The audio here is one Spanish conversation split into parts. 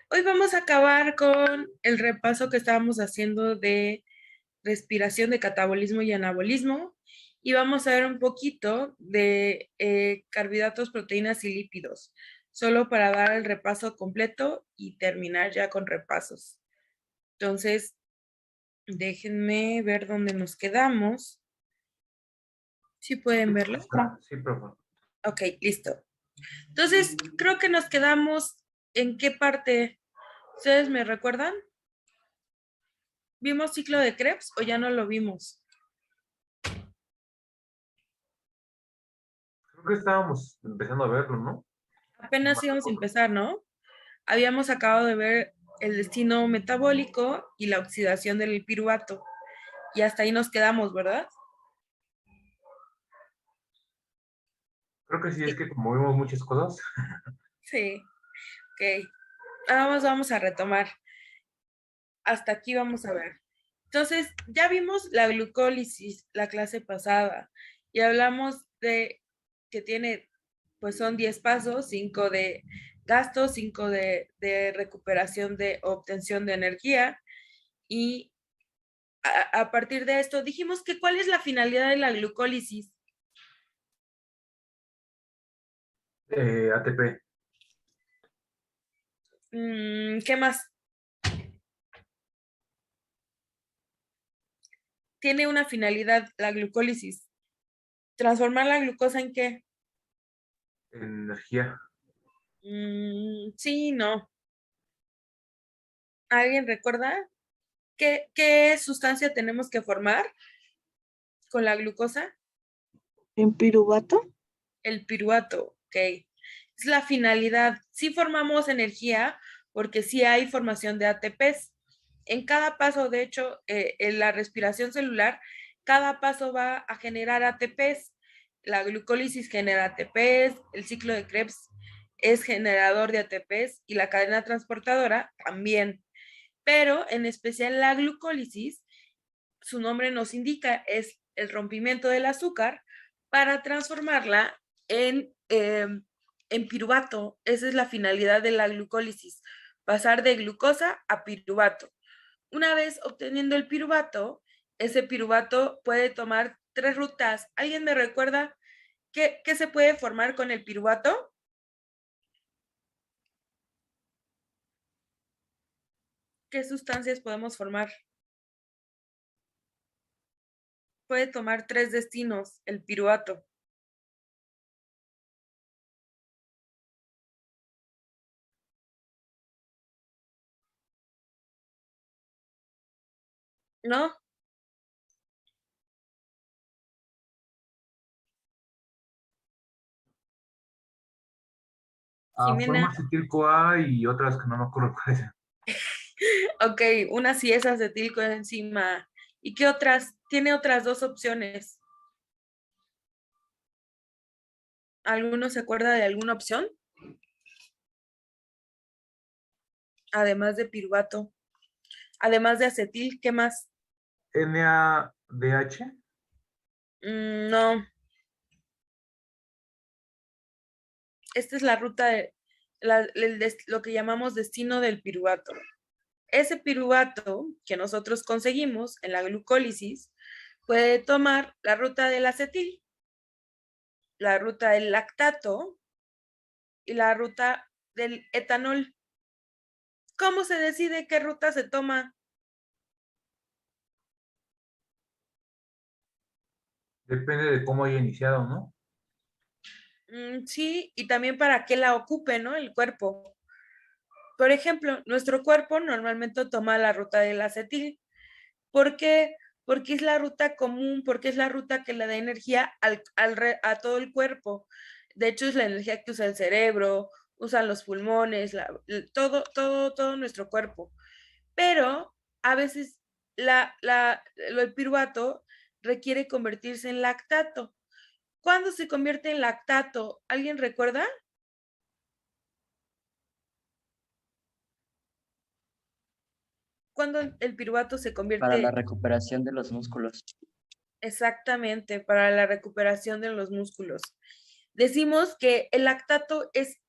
Hoy vamos a acabar con el repaso que estábamos haciendo de respiración, de catabolismo y anabolismo, y vamos a ver un poquito de carbohidratos, proteínas y lípidos, solo para dar el repaso completo y terminar ya con repasos. Entonces, déjenme ver dónde nos quedamos. ¿Sí pueden verlo? Sí, profe. Ok, listo. Entonces, creo que nos quedamos en qué parte. ¿Ustedes me recuerdan? ¿Vimos ciclo de Krebs o ya no lo vimos? Creo que estábamos empezando a verlo, ¿no? No me Apenas íbamos a recuerdo. empezar, ¿no? Habíamos acabado de ver el destino metabólico y la oxidación del piruvato. Y hasta ahí nos quedamos, ¿verdad? Creo que sí, es Sí. que como vimos muchas cosas. Sí, ok. Vamos a retomar. Hasta aquí vamos a ver. Entonces, ya vimos la glucólisis la clase pasada y hablamos de que tiene, pues son 10 pasos, 5 de gasto, 5 de recuperación de obtención de energía y a partir de esto dijimos que cuál es la finalidad de la glucólisis. ATP. ¿Qué más? Tiene una finalidad la glucólisis. ¿Transformar la glucosa en qué? Energía. Sí, no. ¿Alguien recuerda qué sustancia tenemos que formar con la glucosa? ¿En piruvato? El piruvato, ok. Es la finalidad. Sí formamos energía porque sí hay formación de ATPs. En cada paso, de hecho, en la respiración celular, cada paso va a generar ATPs. La glucólisis genera ATPs, el ciclo de Krebs es generador de ATPs y la cadena transportadora también. Pero en especial la glucólisis, su nombre nos indica, es el rompimiento del azúcar para transformarla en piruvato. Esa es la finalidad de la glucólisis, pasar de glucosa a piruvato. Una vez obteniendo el piruvato, ese piruvato puede tomar 3 rutas. ¿Alguien me recuerda qué se puede formar con el piruvato? ¿Qué sustancias podemos formar? Puede tomar 3 destinos el piruvato. ¿No? Forma Jimena. acetilco A y otras que no me acuerdo cuáles. Ok, una sí es acetilcoenzima. ¿Y qué otras? Tiene otras 2 opciones. ¿Alguno se acuerda de alguna opción? Además de piruvato. Además de acetil, ¿qué más? NADH. No, esta es la ruta de lo que llamamos destino del piruvato. Ese piruvato que nosotros conseguimos en la glucólisis puede tomar la ruta del acetil, la ruta del lactato y la ruta del etanol. ¿Cómo se decide qué ruta se toma? Depende de cómo haya iniciado, ¿no? Sí, y también para qué la ocupe, ¿no? El cuerpo. Por ejemplo, nuestro cuerpo normalmente toma la ruta del acetil. ¿Por qué? Porque es la ruta común, porque es la ruta que le da energía a todo el cuerpo. De hecho, es la energía que usa el cerebro, usan los pulmones, todo nuestro cuerpo. Pero a veces el piruvato requiere convertirse en lactato. ¿Cuándo se convierte en lactato? ¿Alguien recuerda? Cuando el piruvato se Para la convierte recuperación de los músculos. exactamente para la recuperación de los músculos. Decimos que el lactato es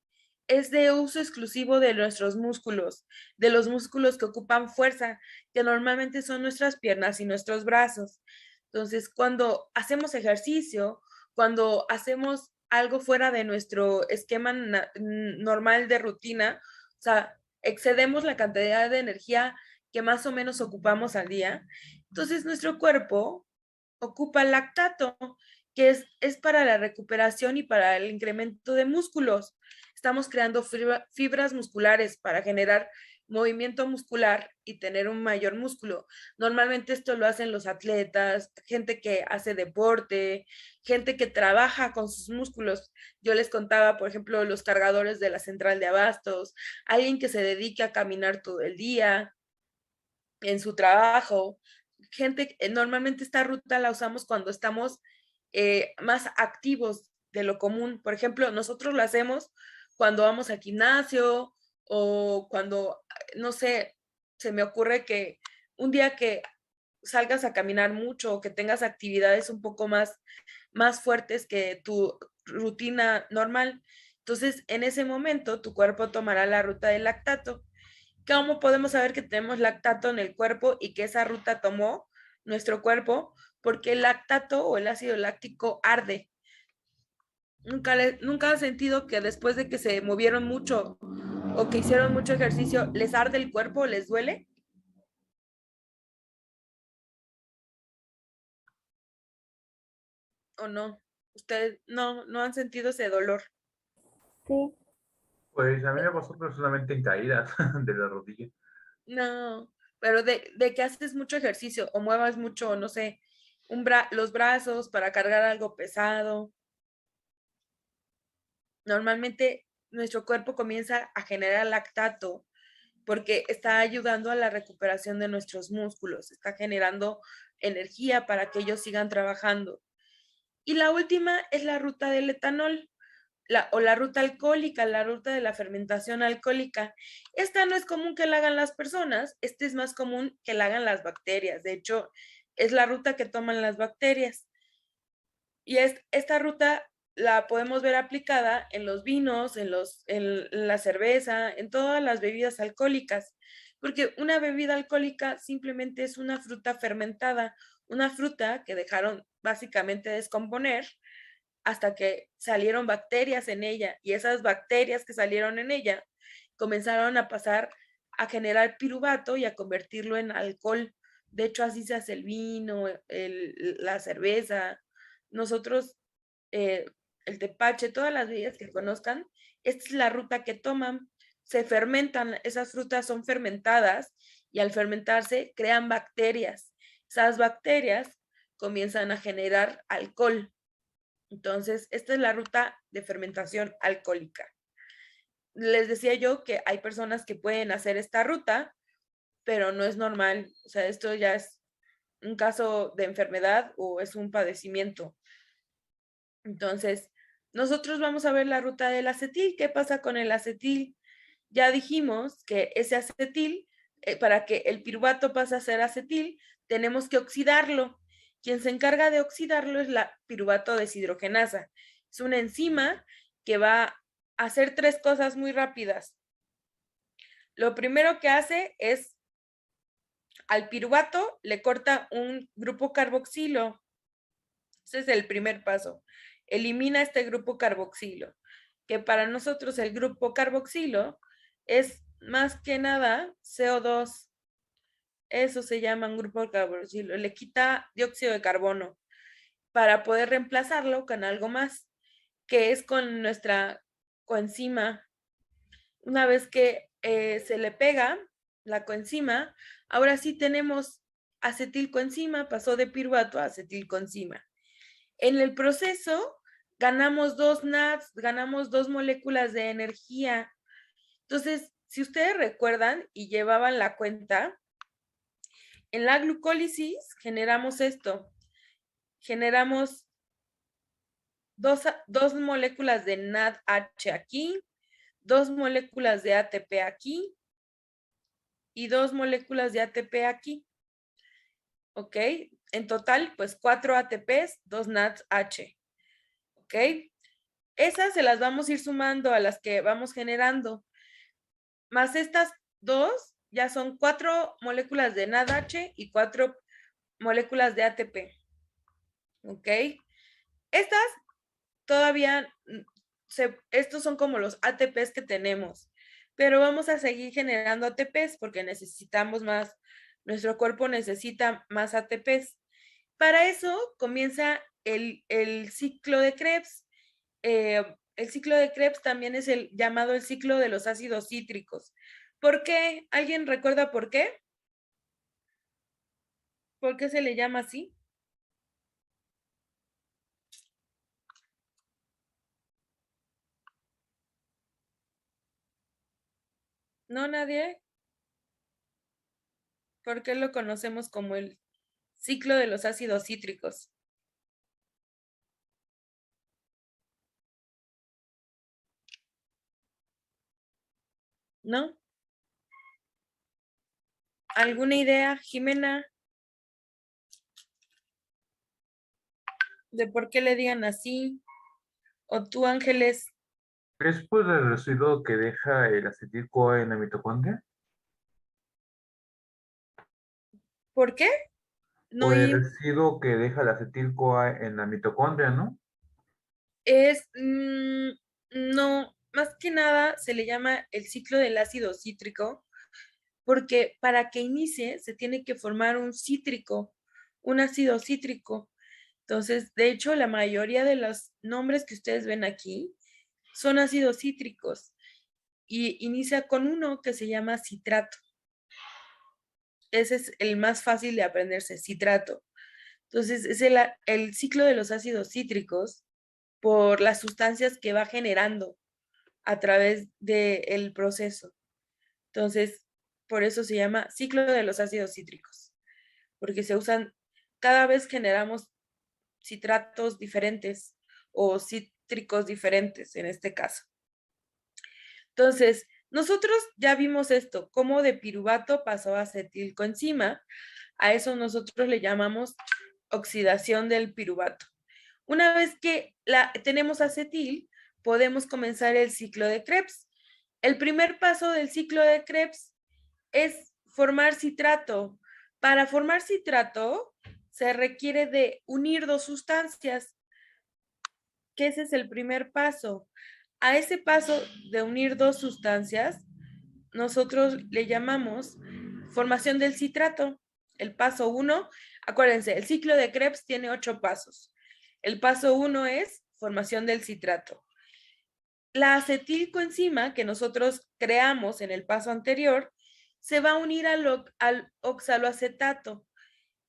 es de uso exclusivo de nuestros músculos, de los músculos que ocupan fuerza, que normalmente son nuestras piernas y nuestros brazos. Entonces, cuando hacemos ejercicio, cuando hacemos algo fuera de nuestro esquema normal de rutina, o sea, excedemos la cantidad de energía que más o menos ocupamos al día, entonces nuestro cuerpo ocupa lactato, que es para la recuperación y para el incremento de músculos. Estamos creando fibras musculares para generar movimiento muscular y tener un mayor músculo. Normalmente esto lo hacen los atletas, gente que hace deporte, gente que trabaja con sus músculos. Yo les contaba, por ejemplo, los cargadores de la central de abastos, alguien que se dedica a caminar todo el día en su trabajo. Gente, normalmente esta ruta la usamos cuando estamos más activos de lo común. Por ejemplo, nosotros lo hacemos cuando vamos al gimnasio o cuando, no sé, se me ocurre que un día que salgas a caminar mucho o que tengas actividades un poco más fuertes que tu rutina normal. Entonces, en ese momento, tu cuerpo tomará la ruta del lactato. ¿Cómo podemos saber que tenemos lactato en el cuerpo y que esa ruta tomó nuestro cuerpo? Porque el lactato o el ácido láctico arde. ¿Nunca has sentido que después de que se movieron mucho o que hicieron mucho ejercicio, les arde el cuerpo, les duele? ¿O no? Ustedes no han sentido ese dolor. Sí, Pues a mí me pasó, pero solamente en caídas de la rodilla. No, pero de que haces mucho ejercicio o muevas mucho, no sé, los brazos para cargar algo pesado. Normalmente nuestro cuerpo comienza a generar lactato porque está ayudando a la recuperación de nuestros músculos, está generando energía para que ellos sigan trabajando. Y la última es la ruta del etanol, o la ruta alcohólica, la ruta de la fermentación alcohólica. Esta no es común que la hagan las personas, esta es más común que la hagan las bacterias. De hecho, es la ruta que toman las bacterias. Y esta ruta la podemos ver aplicada en los vinos, en la cerveza, en todas las bebidas alcohólicas, porque una bebida alcohólica simplemente es una fruta fermentada, una fruta que dejaron básicamente descomponer hasta que salieron bacterias en ella y esas bacterias que salieron en ella comenzaron a pasar a generar piruvato y a convertirlo en alcohol. De hecho, así se hace el vino, la cerveza. Nosotros, eh, el tepache, todas las bebidas que conozcan, esta es la ruta que toman. Se fermentan, esas frutas son fermentadas y al fermentarse crean bacterias. Esas bacterias comienzan a generar alcohol. Entonces, esta es la ruta de fermentación alcohólica. Les decía yo que hay personas que pueden hacer esta ruta, pero no es normal. O sea, esto ya es un caso de enfermedad o es un padecimiento. Entonces, nosotros vamos a ver la ruta del acetil. ¿Qué pasa con el acetil? Ya dijimos que ese acetil, para que el piruvato pase a ser acetil, tenemos que oxidarlo. Quien se encarga de oxidarlo es la piruvato deshidrogenasa. Es una enzima que va a hacer tres cosas muy rápidas. Lo primero que hace es al piruvato le corta un grupo carboxilo. Ese es el primer paso. Elimina este grupo carboxilo, que para nosotros el grupo carboxilo es más que nada CO2. Eso se llama un grupo carboxilo. Le quita dióxido de carbono para poder reemplazarlo con algo más, que es con nuestra coenzima. Una vez que se le pega la coenzima, ahora sí tenemos acetilcoenzima, pasó de piruvato a acetilcoenzima. En el proceso ganamos dos NADs, ganamos dos moléculas de energía. Entonces, si ustedes recuerdan y llevaban la cuenta, en la glucólisis generamos esto, generamos dos moléculas de NADH aquí, dos moléculas de ATP aquí y dos moléculas de ATP aquí. ¿Ok? En total, pues 4 ATPs, 2 NADH. ¿Ok? Esas se las vamos a ir sumando a las que vamos generando. Más estas dos, ya son 4 moléculas de NADH y 4 moléculas de ATP. ¿Ok? Estas todavía, estos son como los ATPs que tenemos, pero vamos a seguir generando ATPs porque necesitamos más, nuestro cuerpo necesita más ATPs. Para eso comienza el ciclo de Krebs. El ciclo de Krebs también es el llamado el ciclo de los ácidos cítricos. ¿Por qué? ¿Alguien recuerda por qué? ¿Por qué se le llama así? ¿No, nadie? ¿Por qué lo conocemos como el ciclo de los ácidos cítricos? ¿No? ¿Alguna idea, Jimena, de por qué le digan así? ¿O tú, Ángeles? ¿Es por el residuo que deja el acetil-CoA en la mitocondria? ¿Por qué? No, Por el residuo que deja el acetil-CoA en la mitocondria, ¿no? no, más que nada se le llama el ciclo del ácido cítrico, porque para que inicie se tiene que formar un cítrico, un ácido cítrico. Entonces, de hecho, la mayoría de los nombres que ustedes ven aquí son ácidos cítricos y inicia con uno que se llama citrato. Ese es el más fácil de aprenderse, citrato. Entonces, es el ciclo de los ácidos cítricos por las sustancias que va generando a través del proceso. Entonces, por eso se llama ciclo de los ácidos cítricos, porque se usan, cada vez generamos citratos diferentes o cítricos diferentes en este caso. Entonces, nosotros ya vimos esto, cómo de piruvato pasó a acetilcoenzima. A eso nosotros le llamamos oxidación del piruvato. Una vez que tenemos acetil, podemos comenzar el ciclo de Krebs. El primer paso del ciclo de Krebs es formar citrato. Para formar citrato se requiere de unir dos sustancias, que ese es el primer paso. A ese paso de unir dos sustancias, nosotros le llamamos formación del citrato. El paso 1, acuérdense, el ciclo de Krebs tiene 8 pasos. El paso 1 es formación del citrato. La acetilcoenzima que nosotros creamos en el paso anterior se va a unir al oxaloacetato.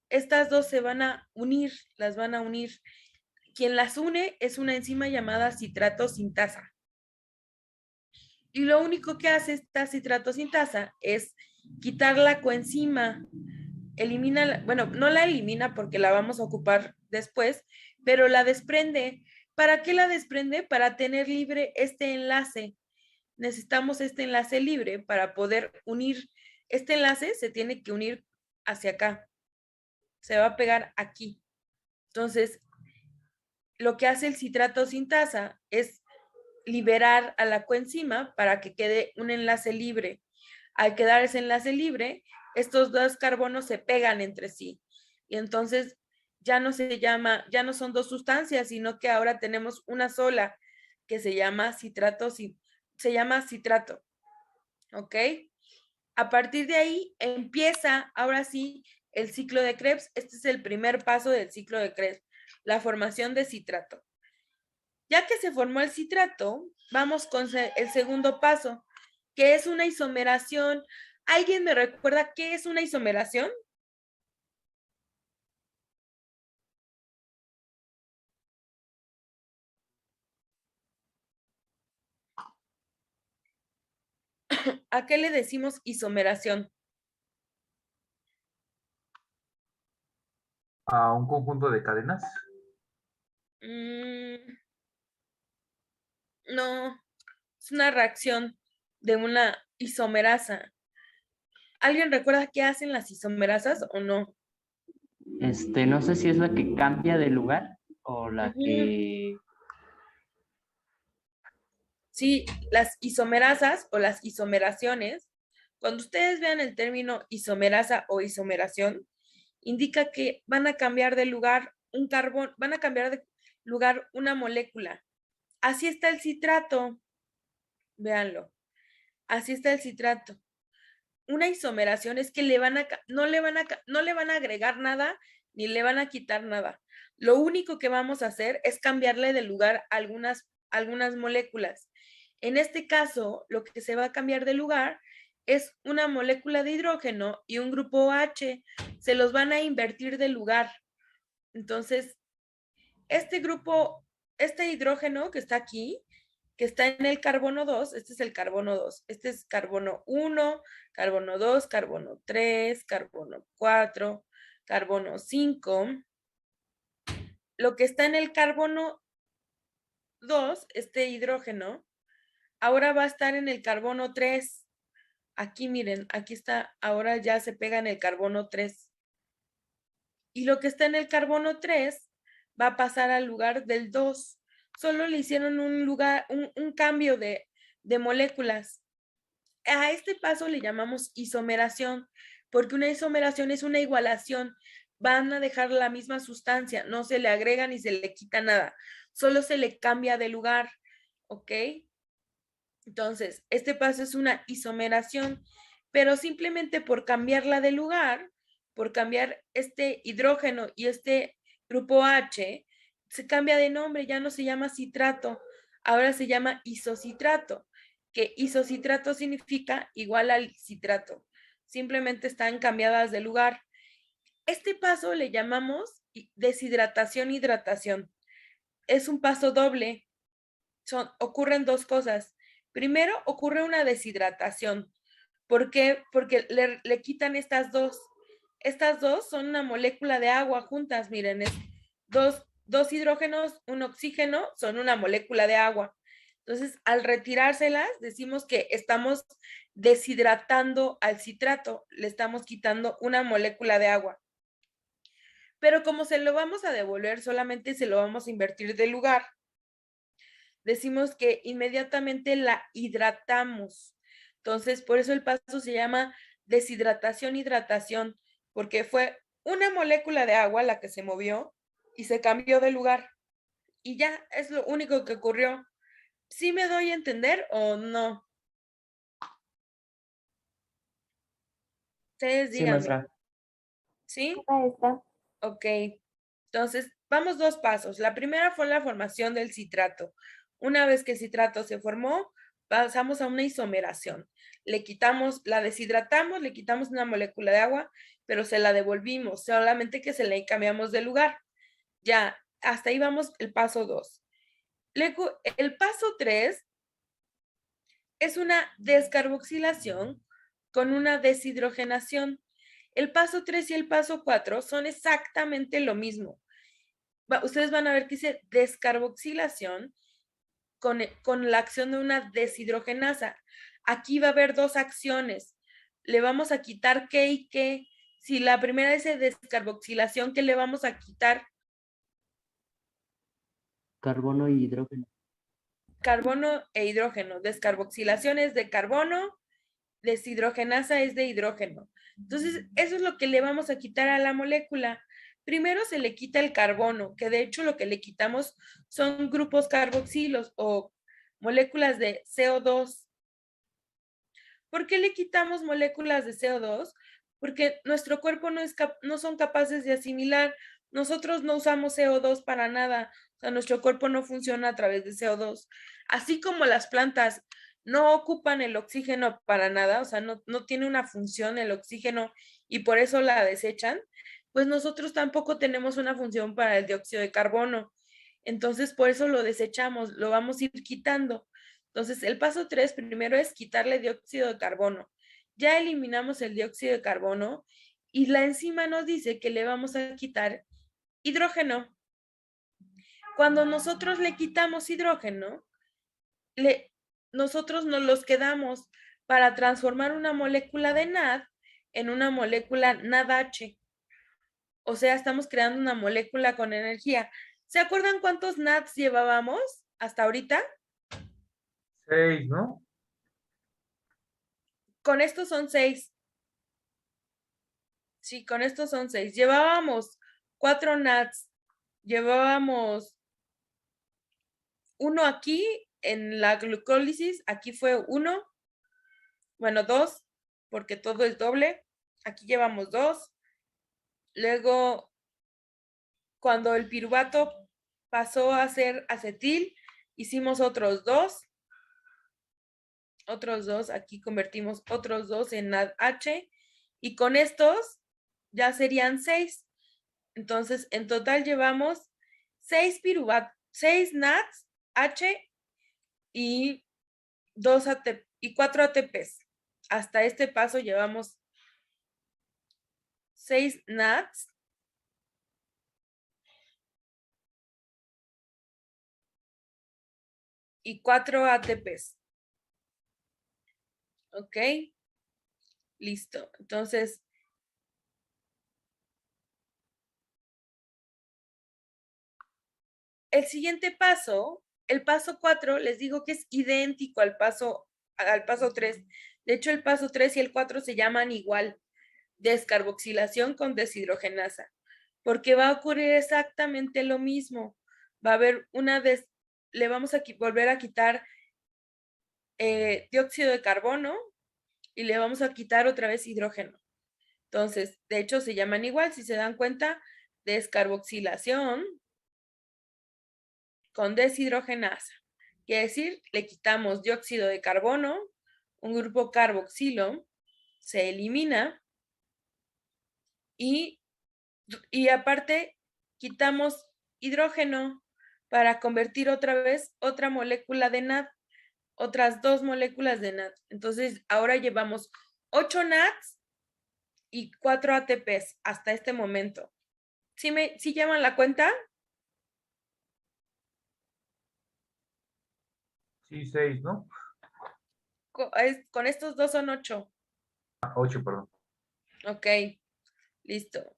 Estas dos se van a unir, las van a unir. Quien las une es una enzima llamada citrato sintasa. Y lo único que hace esta citrato sintasa es quitar la coenzima. Elimina, bueno, no la elimina porque la vamos a ocupar después, pero la desprende. ¿Para qué la desprende? Para tener libre este enlace. Necesitamos este enlace libre para poder unir. Este enlace se tiene que unir hacia acá. Se va a pegar aquí. Entonces, lo que hace el citrato sintasa es liberar a la coenzima para que quede un enlace libre. Al quedar ese enlace libre, estos dos carbonos se pegan entre sí. Y entonces ya no son dos sustancias, sino que ahora tenemos una sola que se llama citrato. ¿Ok? A partir de ahí empieza ahora sí el ciclo de Krebs. Este es el primer paso del ciclo de Krebs, la formación de citrato. Ya que se formó el citrato, vamos con el segundo paso, que es una isomeración. ¿Alguien me recuerda qué es una isomeración? ¿A qué le decimos isomeración? A un conjunto de cadenas. No, es una reacción de una isomerasa. ¿Alguien recuerda qué hacen las isomerasas o no? No sé si es la que cambia de lugar o la que... Sí, las isomerasas o las isomeraciones, cuando ustedes vean el término isomerasa o isomeración, indica que van a cambiar de lugar un carbón, van a cambiar de lugar una molécula. Así está el citrato, véanlo. Así está el citrato. Una isomeración es que no le van a agregar nada ni le van a quitar nada. Lo único que vamos a hacer es cambiarle de lugar algunas moléculas. En este caso, lo que se va a cambiar de lugar es una molécula de hidrógeno y un grupo H. Se los van a invertir de lugar. Entonces, este hidrógeno que está aquí, que está en el carbono 2, este es el carbono 2, este es carbono 1, carbono 2, carbono 3, carbono 4, carbono 5. Lo que está en el carbono 2, este hidrógeno, ahora va a estar en el carbono 3. Aquí miren, aquí está, ahora ya se pega en el carbono 3. Y lo que está en el carbono 3 va a pasar al lugar del 2. Solo le hicieron un cambio de moléculas. A este paso le llamamos isomeración, porque una isomeración es una igualación. Van a dejar la misma sustancia, no se le agrega ni se le quita nada, solo se le cambia de lugar, ¿ok? Entonces, este paso es una isomeración, pero simplemente por cambiarla de lugar, por cambiar este hidrógeno y este grupo H, se cambia de nombre, ya no se llama citrato, ahora se llama isocitrato, que isocitrato significa igual al citrato, simplemente están cambiadas de lugar. Este paso le llamamos deshidratación-hidratación. Es un paso doble, ocurren dos cosas. Primero, ocurre una deshidratación. ¿Por qué? Porque le quitan estas dos. Estas dos son una molécula de agua juntas, miren, es dos hidrógenos, un oxígeno, son una molécula de agua. Entonces, al retirárselas, decimos que estamos deshidratando al citrato, le estamos quitando una molécula de agua. Pero como se lo vamos a devolver, solamente se lo vamos a invertir de lugar, decimos que inmediatamente la hidratamos. Entonces, por eso el paso se llama deshidratación-hidratación, porque fue una molécula de agua la que se movió y se cambió de lugar. Y ya es lo único que ocurrió. ¿Sí me doy a entender o no? Ustedes Sí, díganme. maestra. ¿Sí? Maestra. Ok. Entonces, vamos dos pasos. La primera fue la formación del citrato. Una vez que el citrato se formó, pasamos a una isomeración. La deshidratamos, le quitamos una molécula de agua, pero se la devolvimos, solamente que se le cambiamos de lugar. Ya, hasta ahí vamos el paso 2. Luego, el paso 3 es una descarboxilación con una deshidrogenación. El paso 3 y el paso 4 son exactamente lo mismo. Ustedes van a ver que dice descarboxilación con la acción de una deshidrogenasa. Aquí va a haber dos acciones. Le vamos a quitar qué y qué. Si la primera es descarboxilación, ¿qué le vamos a quitar? Carbono y hidrógeno. Carbono e hidrógeno. Descarboxilación es de carbono, deshidrogenasa es de hidrógeno. Entonces, eso es lo que le vamos a quitar a la molécula. Primero se le quita el carbono, que de hecho lo que le quitamos son grupos carboxilos o moléculas de CO2. ¿Por qué le quitamos moléculas de CO2? Porque nuestro cuerpo no son capaces de asimilar. Nosotros no usamos CO2 para nada. O sea, nuestro cuerpo no funciona a través de CO2. Así como las plantas no ocupan el oxígeno para nada, o sea, no tiene una función el oxígeno y por eso la desechan, pues nosotros tampoco tenemos una función para el dióxido de carbono. Entonces, por eso lo desechamos, lo vamos a ir quitando. Entonces, el paso 3 primero es quitarle dióxido de carbono. Ya eliminamos el dióxido de carbono y la enzima nos dice que le vamos a quitar hidrógeno. Cuando nosotros le quitamos hidrógeno, nosotros nos los quedamos para transformar una molécula de NAD en una molécula NADH. O sea, estamos creando una molécula con energía. ¿Se acuerdan cuántos NADs llevábamos hasta ahorita? 6, ¿no? Con estos son 6. Sí, con estos son 6. Llevábamos 4 NADs. Llevábamos uno aquí en la glucólisis. Aquí fue 1. Bueno, 2, porque todo es doble. Aquí llevamos 2. Luego, cuando el piruvato pasó a ser acetil, hicimos otros 2. Otros 2, aquí convertimos otros 2 en NADH. Y con estos ya serían 6. Entonces, en total llevamos 6 NADs H y 4 ATPs. Hasta este paso llevamos 6 NADs y 4 ATPs. ¿Ok? Listo. Entonces, el siguiente paso, el paso 4, les digo que es idéntico al paso 3. De hecho, el paso 3 y el 4 se llaman igual, descarboxilación con deshidrogenasa, porque va a ocurrir exactamente lo mismo. Va a haber le vamos a volver a quitar dióxido de carbono y le vamos a quitar otra vez hidrógeno. Entonces, de hecho, se llaman igual, si se dan cuenta, descarboxilación con deshidrogenasa. Quiere decir, le quitamos dióxido de carbono, un grupo carboxilo se elimina y aparte quitamos hidrógeno para convertir otra vez otra molécula de NAD, otras 2 moléculas de NAD. Entonces, ahora llevamos 8 NADs y 4 ATPs hasta este momento. ¿Sí llaman la cuenta? Sí, 6, ¿no? Con estos dos son 8. 8, perdón. Ok, listo.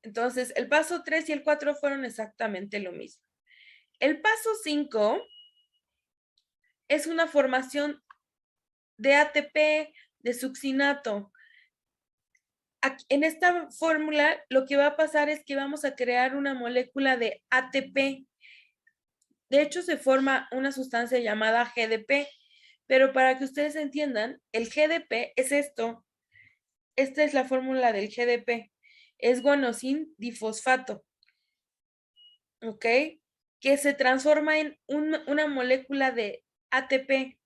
Entonces, el paso 3 y el 4 fueron exactamente lo mismo. El paso 5 es una formación de ATP, de succinato. En esta fórmula, lo que va a pasar es que vamos a crear una molécula de ATP. De hecho, se forma una sustancia llamada GDP, pero para que ustedes entiendan, el GDP es esto. Esta es la fórmula del GDP. Es guanosin difosfato. ¿Ok? Que se transforma en una molécula de ATP.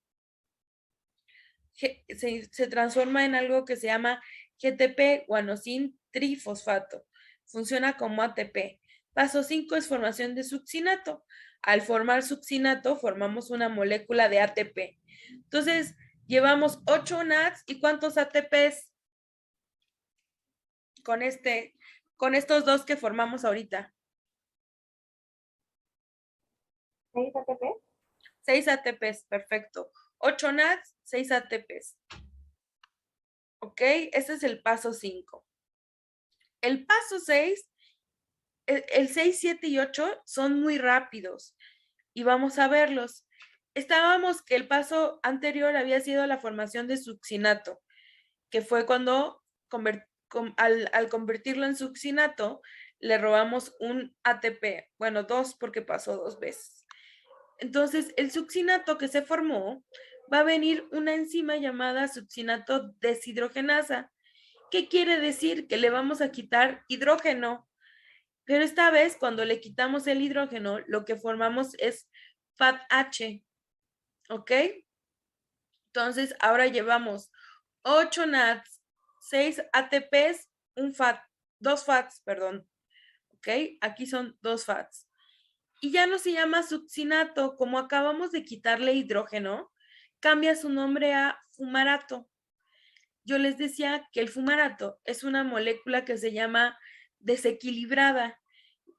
Se transforma en algo que se llama GTP, guanosin trifosfato. Funciona como ATP. Paso 5 es formación de succinato. Al formar succinato, formamos una molécula de ATP. Entonces, llevamos 8 NADs y ¿cuántos ATPs? Con estos dos que formamos ahorita. 6 ATP. 6 ATPs, perfecto. 8 NADs, 6 ATPs. ¿Ok? Ese es el paso 5. El paso 6, el 6, 7 y 8 son muy rápidos y vamos a verlos. Estábamos que el paso anterior había sido la formación de succinato, que fue cuando al convertirlo en succinato, le robamos un ATP. Bueno, 2 porque pasó 2 veces. Entonces, el succinato que se formó, va a venir una enzima llamada succinato deshidrogenasa. ¿Qué quiere decir? Que le vamos a quitar hidrógeno. Pero esta vez, cuando le quitamos el hidrógeno, lo que formamos es FATH. ¿Ok? Entonces, ahora llevamos 8 NADs, 6 ATPs, 2 FATs, perdón. ¿Ok? Aquí son 2 FATs. Y ya no se llama succinato, como acabamos de quitarle hidrógeno, cambia su nombre a fumarato. Yo les decía que el fumarato es una molécula que se llama desequilibrada.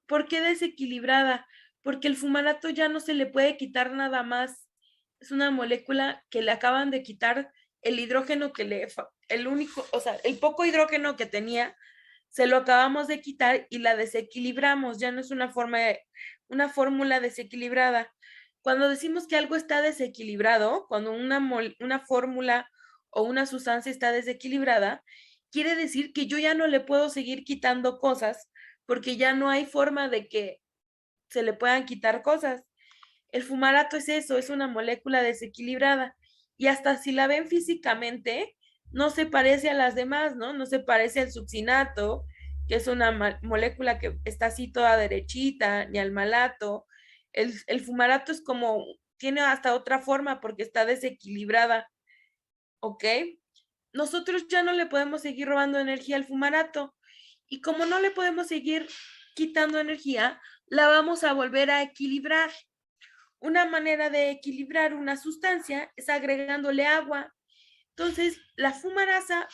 ¿Por qué desequilibrada? Porque el fumarato ya no se le puede quitar nada más. Es una molécula que le acaban de quitar el hidrógeno el poco hidrógeno que tenía, se lo acabamos de quitar y la desequilibramos. Ya no es una fórmula desequilibrada. Cuando decimos que algo está desequilibrado, cuando una fórmula o una sustancia está desequilibrada, quiere decir que yo ya no le puedo seguir quitando cosas porque ya no hay forma de que se le puedan quitar cosas. El fumarato es eso, es una molécula desequilibrada y hasta si la ven físicamente, no se parece a las demás, ¿no? No se parece al succinato, que es una molécula que está así toda derechita, ni al malato. El fumarato es como, tiene hasta otra forma porque está desequilibrada, ¿ok? Nosotros ya no le podemos seguir robando energía al fumarato y como no le podemos seguir quitando energía, la vamos a volver a equilibrar. Una manera de equilibrar una sustancia es agregándole agua. Entonces, la fumarasa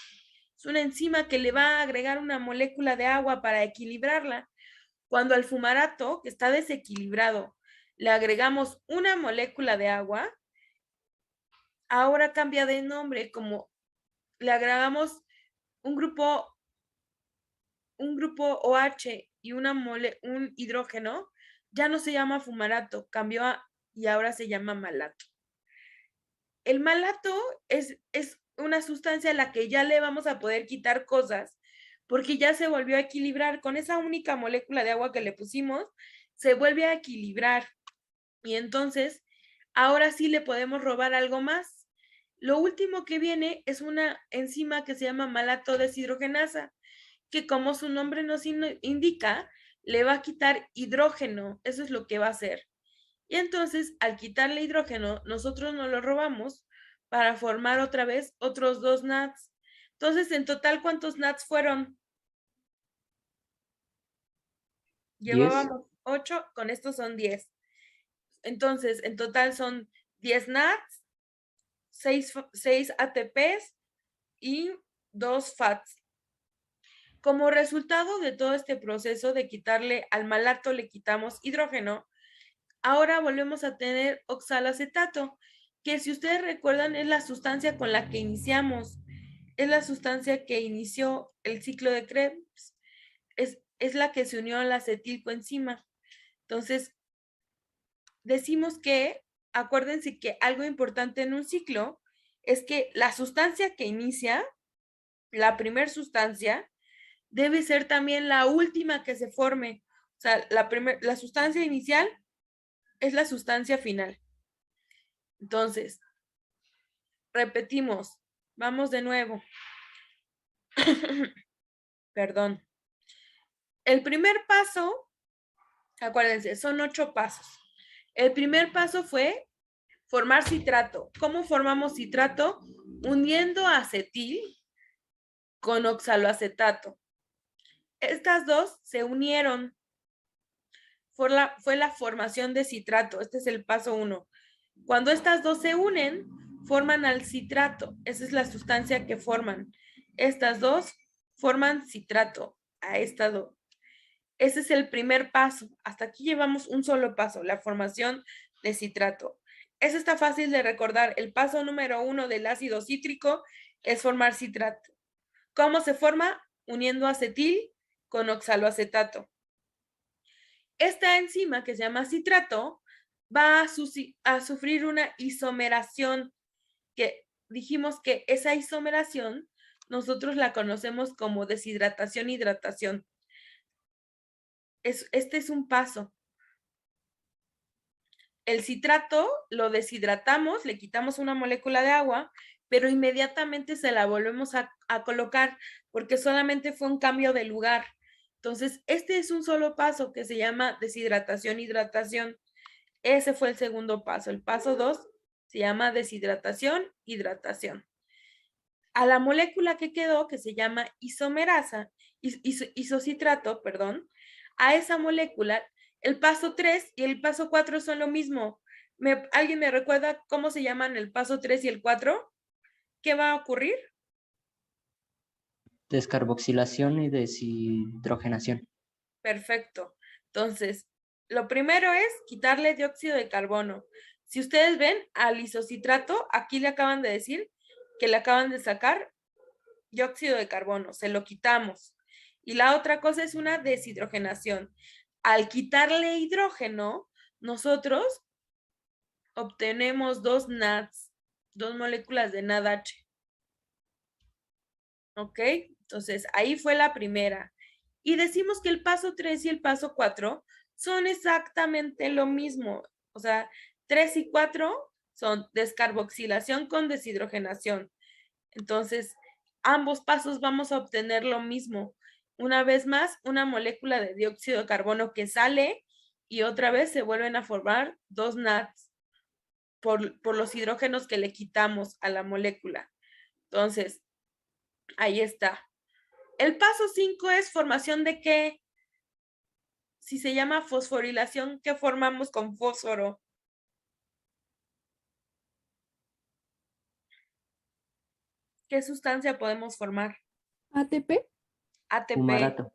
es una enzima que le va a agregar una molécula de agua para equilibrarla. Cuando al fumarato, que está desequilibrado, le agregamos una molécula de agua, ahora cambia de nombre, como le agregamos un grupo OH y un hidrógeno, ya no se llama fumarato, cambió y ahora se llama malato. El malato es una sustancia a la que ya le vamos a poder quitar cosas porque ya se volvió a equilibrar. Con esa única molécula de agua que le pusimos, se vuelve a equilibrar. Y entonces, ahora sí le podemos robar algo más. Lo último que viene es una enzima que se llama malato deshidrogenasa, que como su nombre nos indica, le va a quitar hidrógeno. Eso es lo que va a hacer. Y entonces, al quitarle hidrógeno, nosotros nos lo robamos para formar otra vez otros 2 NADs. Entonces, en total, ¿cuántos NADs fueron? 10. Llevábamos 8, con estos son 10. Entonces, en total son 10 NADs, 6 ATPs y 2 FATs. Como resultado de todo este proceso de quitarle al malato, le quitamos hidrógeno, ahora volvemos a tener oxaloacetato, que si ustedes recuerdan es la sustancia con la que iniciamos, es la sustancia que inició el ciclo de Krebs, es la que se unió a la acetilcoenzima. Entonces, decimos que, acuérdense que algo importante en un ciclo es que la sustancia que inicia, la primer sustancia, debe ser también la última que se forme. O sea, la sustancia inicial es la sustancia final. Entonces, repetimos, vamos de nuevo. Perdón. El primer paso, acuérdense, son 8 pasos. El primer paso fue formar citrato. ¿Cómo formamos citrato? Uniendo acetil con oxaloacetato. Estas dos se unieron. Fue la formación de citrato. Este es el paso 1. Cuando estas dos se unen, forman al citrato. Esa es la sustancia que forman. Estas dos forman citrato a esta dos. Ese es el primer paso. Hasta aquí llevamos un solo paso, la formación de citrato. Eso está fácil de recordar. El paso número 1 del ácido cítrico es formar citrato. ¿Cómo se forma? Uniendo acetil con oxaloacetato. Esta enzima que se llama citrato va a sufrir una isomeración, que dijimos que esa isomeración nosotros la conocemos como deshidratación-hidratación. Este es un paso. El citrato lo deshidratamos, le quitamos una molécula de agua, pero inmediatamente se la volvemos a colocar porque solamente fue un cambio de lugar. Entonces, este es un solo paso que se llama deshidratación-hidratación. Ese fue el segundo paso. El paso 2 se llama deshidratación-hidratación. A la molécula que quedó, que se llama isomerasa, isocitrato, perdón, a esa molécula, el paso 3 y el paso 4 son lo mismo. ¿Alguien me recuerda cómo se llaman el paso 3 y el 4? ¿Qué va a ocurrir? Descarboxilación y deshidrogenación. Perfecto. Entonces, lo primero es quitarle dióxido de carbono. Si ustedes ven al isocitrato, aquí le acaban de decir que le acaban de sacar dióxido de carbono, se lo quitamos. Y la otra cosa es una deshidrogenación. Al quitarle hidrógeno, nosotros obtenemos dos NADs, dos moléculas de NADH. ¿Ok? Entonces, ahí fue la primera. Y decimos que el paso 3 y el paso 4 son exactamente lo mismo. O sea, 3 y 4 son descarboxilación con deshidrogenación. Entonces, ambos pasos vamos a obtener lo mismo. Una vez más, una molécula de dióxido de carbono que sale y otra vez se vuelven a formar dos NADs por los hidrógenos que le quitamos a la molécula. Entonces, ahí está. El paso 5 es formación de qué. Si se llama fosforilación, ¿qué formamos con fósforo? ¿Qué sustancia podemos formar? ATP. ATP. Fumarato.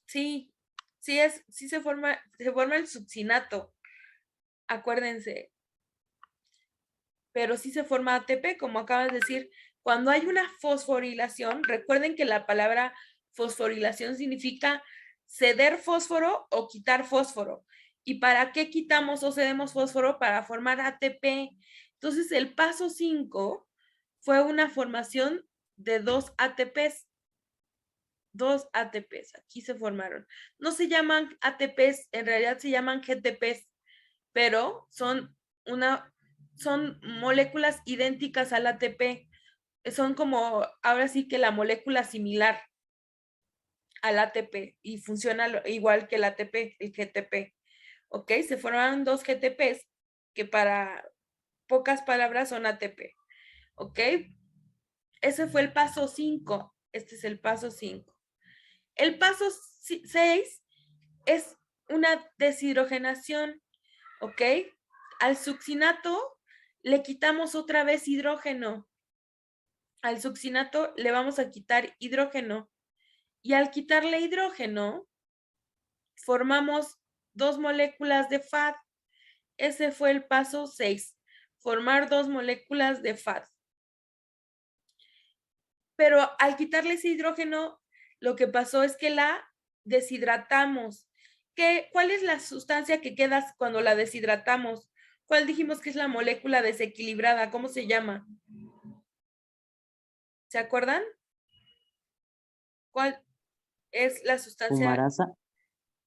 Sí, sí se forma el succinato. Acuérdense. Pero sí se forma ATP, como acabas de decir. Cuando hay una fosforilación, recuerden que la palabra fosforilación significa ceder fósforo o quitar fósforo. ¿Y para qué quitamos o cedemos fósforo? Para formar ATP. Entonces, el paso 5 fue una formación de dos ATPs. Dos ATPs, aquí se formaron. No se llaman ATPs, en realidad se llaman GTPs, pero son moléculas idénticas al ATP. Son como, ahora sí que la molécula similar al ATP y funciona igual que el ATP, el GTP. ¿Ok? Se formaron dos GTPs que para pocas palabras son ATP. ¿Ok? Ese fue el paso 5. Este es el paso 5. El paso 6 es una deshidrogenación, ¿ok? Al succinato le quitamos otra vez hidrógeno. Al succinato le vamos a quitar hidrógeno. Y al quitarle hidrógeno, formamos dos moléculas de FAD. Ese fue el paso 6, formar dos moléculas de FAD. Pero al quitarle ese hidrógeno, lo que pasó es que la deshidratamos. ¿Cuál es la sustancia que queda cuando la deshidratamos? ¿Cuál dijimos que es la molécula desequilibrada? ¿Cómo se llama? ¿Se acuerdan? ¿Cuál es la sustancia? Fumarasa.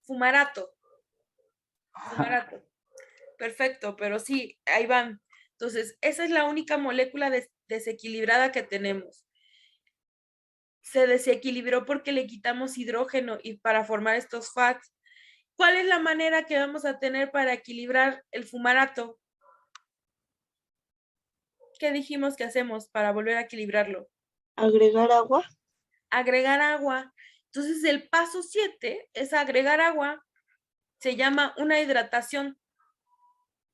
Fumarato. Fumarato. Perfecto, pero sí, ahí van. Entonces, esa es la única molécula desequilibrada que tenemos. Se desequilibró porque le quitamos hidrógeno y para formar estos FADs. ¿Cuál es la manera que vamos a tener para equilibrar el fumarato? ¿Qué dijimos que hacemos para volver a equilibrarlo? Agregar agua. Agregar agua. Entonces, el paso 7 es agregar agua. Se llama una hidratación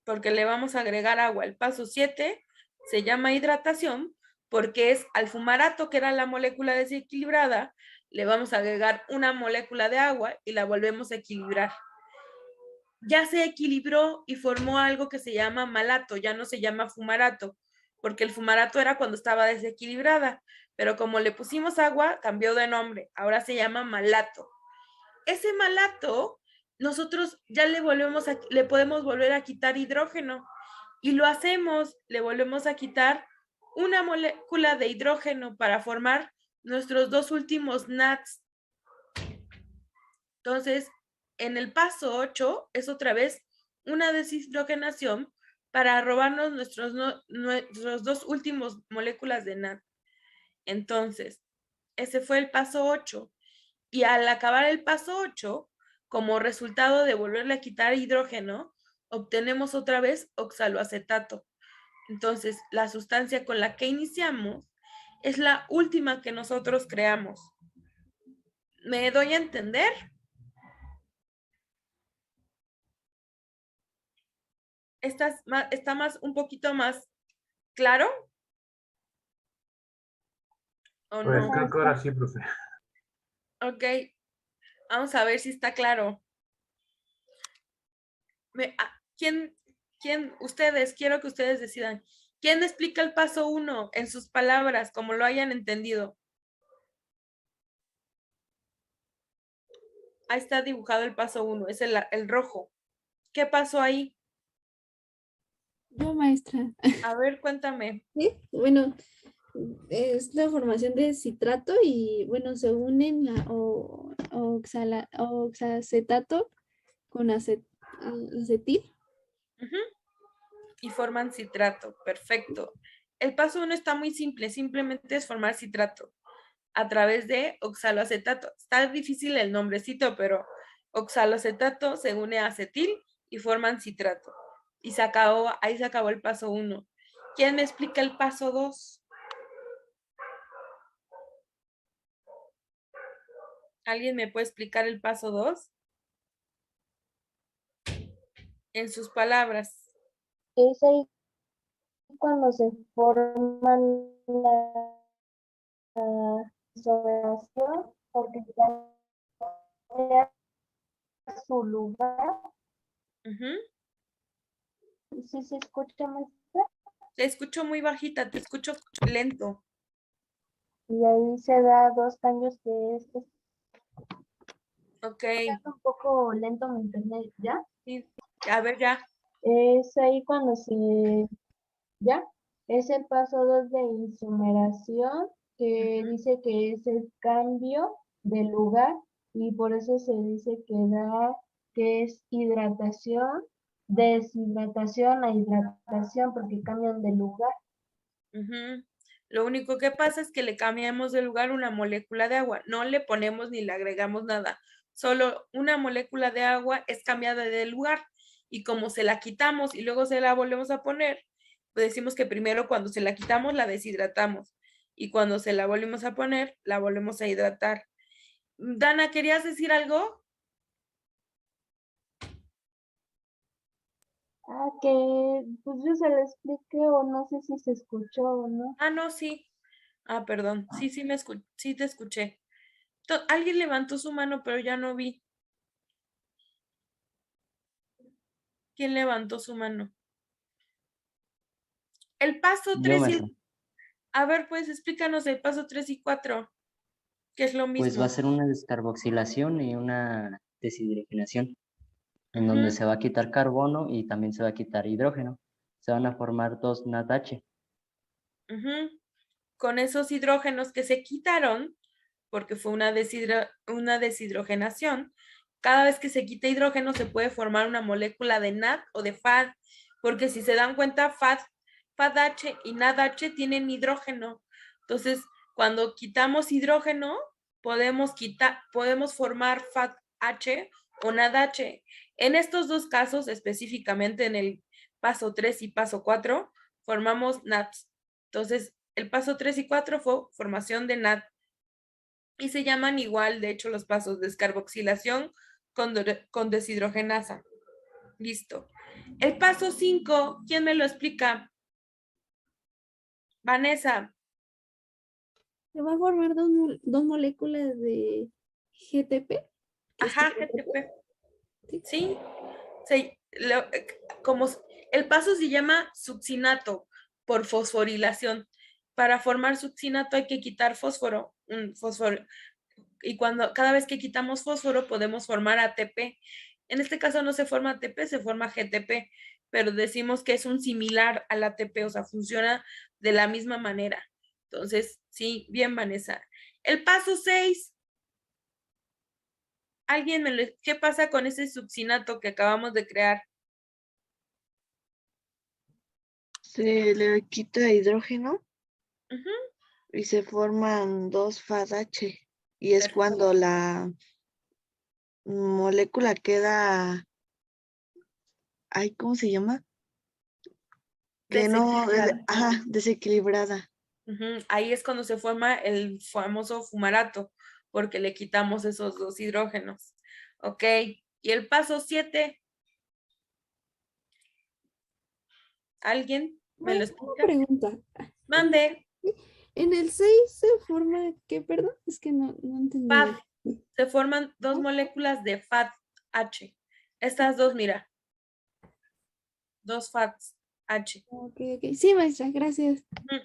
porque le vamos a agregar agua. El paso 7 se llama hidratación porque es al fumarato, que era la molécula desequilibrada, le vamos a agregar una molécula de agua y la volvemos a equilibrar. Ya se equilibró y formó algo que se llama malato, ya no se llama fumarato, porque el fumarato era cuando estaba desequilibrada, pero como le pusimos agua, cambió de nombre, ahora se llama malato. Ese malato, nosotros ya le podemos volver a quitar hidrógeno y lo hacemos, le volvemos a quitar una molécula de hidrógeno para formar nuestros dos últimos NADs. Entonces, en el paso 8 es otra vez una deshidrogenación para robarnos nuestros dos últimos moléculas de NAD. Entonces, ese fue el paso 8. Y al acabar el paso 8, como resultado de volverle a quitar hidrógeno, obtenemos otra vez oxaloacetato. Entonces, la sustancia con la que iniciamos es la última que nosotros creamos. ¿Me doy a entender? ¿Está un poquito más claro? ¿O Pues no? creo que ahora sí, profe. Ok, vamos a ver si está claro. Ustedes, quiero que ustedes decidan. ¿Quién explica el paso 1 en sus palabras, como lo hayan entendido? Ahí está dibujado el paso 1, es el rojo. ¿Qué pasó ahí? Yo, maestra. A ver, cuéntame. Sí, bueno, es la formación de citrato y bueno, se unen oxacetato con acetil. Ujú. Y forman citrato. Perfecto. El paso 1 está muy simple. Simplemente es formar citrato a través de oxaloacetato. Está difícil el nombrecito, pero oxaloacetato se une a acetil y forman citrato. Y ahí se acabó el paso 1. ¿Quién me explica el paso 2? ¿Alguien me puede explicar el paso 2? En sus palabras. Es ahí cuando se forman la disociación porque cambia su lugar. Ujú. ¿Sí se escucha más? Te escucho muy bajita, te escucho lento. Y ahí se da dos cambios que es Ok. un poco lento mi internet, ¿ya? Sí. A ver, ya. Es ahí cuando ¿ya? Es el paso 2 de insumeración, que dice que es el cambio de lugar y por eso se dice que es hidratación, deshidratación a hidratación, porque cambian de lugar. Ujú. Lo único que pasa es que le cambiamos de lugar una molécula de agua. No le ponemos ni le agregamos nada. Solo una molécula de agua es cambiada de lugar. Y como se la quitamos y luego se la volvemos a poner, pues decimos que primero cuando se la quitamos la deshidratamos. Y cuando se la volvemos a poner, la volvemos a hidratar. Dana, ¿querías decir algo? Ah, que pues yo se lo expliqué o no sé si se escuchó o no. Ah, no, sí. Ah, perdón. Sí, sí te escuché. Alguien levantó su mano, pero ya no vi. ¿Quién levantó su mano? El paso Yo, 3 y maestra. A ver, pues explícanos el paso 3 y 4, que es lo Pues va a mismo. ser una descarboxilación y una deshidrogenación, en donde Ujú, se va a quitar carbono y también se va a quitar hidrógeno. Se van a formar dos NADH. ujú. Con esos hidrógenos que se quitaron, porque fue una deshidrogenación, cada vez que se quita hidrógeno se puede formar una molécula de NAD o de FAD, porque si se dan cuenta, FADH y NADH tienen hidrógeno. Entonces, cuando quitamos hidrógeno, podemos formar FADH o NADH. En estos dos casos, específicamente en el paso 3 y paso 4, formamos NADs. Entonces, el paso 3 y 4 fue formación de NAD. Y se llaman igual, de hecho, los pasos descarboxilación con deshidrogenasa. Listo. El paso 5, ¿quién me lo explica? Vanessa. Se va a formar dos moléculas de GTP, que es Ajá, GTP. GTP. Sí. Sí. Como el paso se llama succinato por fosforilación. Para formar succinato hay que quitar fósforo, un fósforo, y cada vez que quitamos fósforo podemos formar ATP. En este caso no se forma ATP, se forma GTP, pero decimos que es un similar al ATP, o sea, funciona de la misma manera. Entonces, sí, bien, Vanessa. El paso 6, ¿qué pasa con ese succinato que acabamos de crear? Se le quita hidrógeno Ujú, y se forman dos FADH. Y es perfecto. cuando la molécula queda, ay, ¿cómo se llama? Que no, Desequilibrada. desequilibrada. Ujú, ahí es cuando se forma el famoso fumarato, porque le quitamos esos dos hidrógenos. Ok, y el paso 7, ¿alguien me lo Maestra, una explica? pregunta. Mande, En el 6 se forma, ¿qué, perdón? Es que no entendí FAD, bien. se forman dos moléculas de FADH. Estas dos, mira, dos FADH. Ok, ok. Sí, maestra, gracias. Ujú.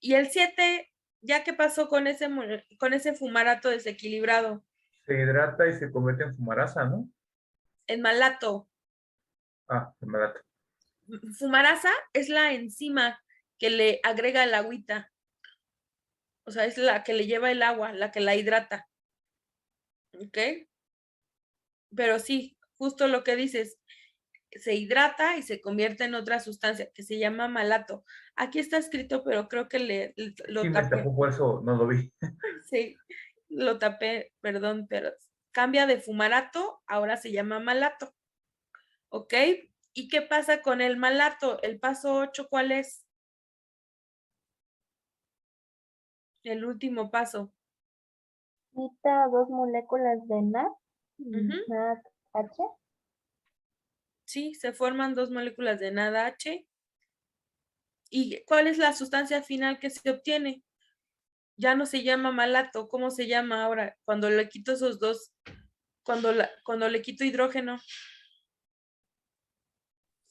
Y el 7, ¿ya qué pasó con ese fumarato desequilibrado? Se hidrata y se convierte en fumarasa, ¿no? En malato. Ah, en malato. Fumarasa es la enzima que le agrega el agüita. O sea, es la que le lleva el agua, la que la hidrata. ¿Ok? Pero sí, justo lo que dices, se hidrata y se convierte en otra sustancia que se llama malato. Aquí está escrito, pero creo que lo Sí, me tapé. tapó, por eso no lo vi. Sí, lo tapé, perdón, pero cambia de fumarato, ahora se llama malato. ¿Ok? ¿Y qué pasa con el malato? El paso 8, ¿cuál es? El último paso. Quita 2 moléculas de NAD, Ujú. NADH. Sí, se forman 2 moléculas de NADH. ¿Y cuál es la sustancia final que se obtiene? Ya no se llama malato, ¿cómo se llama ahora? Cuando le quito esos dos, cuando le quito hidrógeno,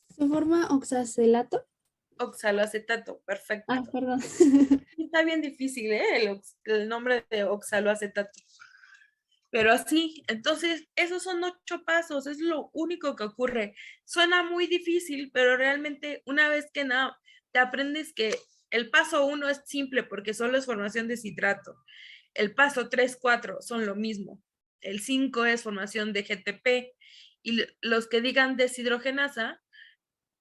Se forma oxacelato. oxaloacetato, perfecto. Ah, perdón. Está bien difícil, ¿eh? El nombre de oxaloacetato. Pero así, entonces, esos son 8 pasos, es lo único que ocurre. Suena muy difícil, pero realmente una vez que te aprendes que el paso 1 es simple porque solo es formación de citrato. El paso 3, 4 son lo mismo. El 5 es formación de GTP. Y los que digan deshidrogenasa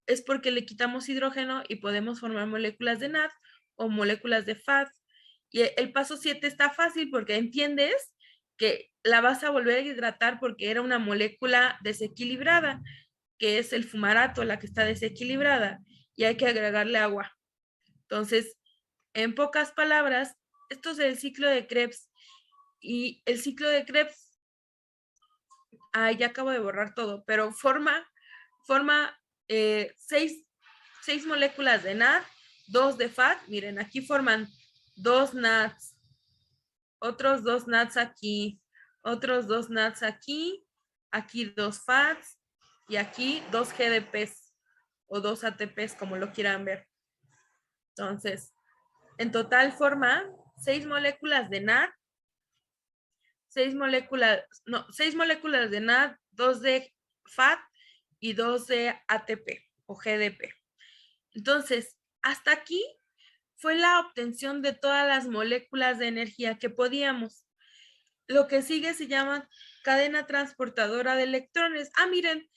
es porque le quitamos hidrógeno y podemos formar moléculas de NAD o moléculas de FAD. Y el paso 7 está fácil porque entiendes que la vas a volver a hidratar porque era una molécula desequilibrada, que es el fumarato la que está desequilibrada, y hay que agregarle agua. Entonces, en pocas palabras, esto es el ciclo de Krebs. Y el ciclo de Krebs, ya acabo de borrar todo, pero forma 6 moléculas de NAD, 2 de FAD. Miren, aquí forman 2 NADs, otros 2 NADs aquí, otros 2 NADs aquí, aquí 2 FADs y aquí 2 GDPs o 2 ATPs, como lo quieran ver. Entonces, en total forma 6 moléculas de NAD, 6 moléculas de NAD, 2 de FAD y 2 de ATP o GDP. Entonces, hasta aquí fue la obtención de todas las moléculas de energía que podíamos. Lo que sigue se llama cadena transportadora de electrones. Miren,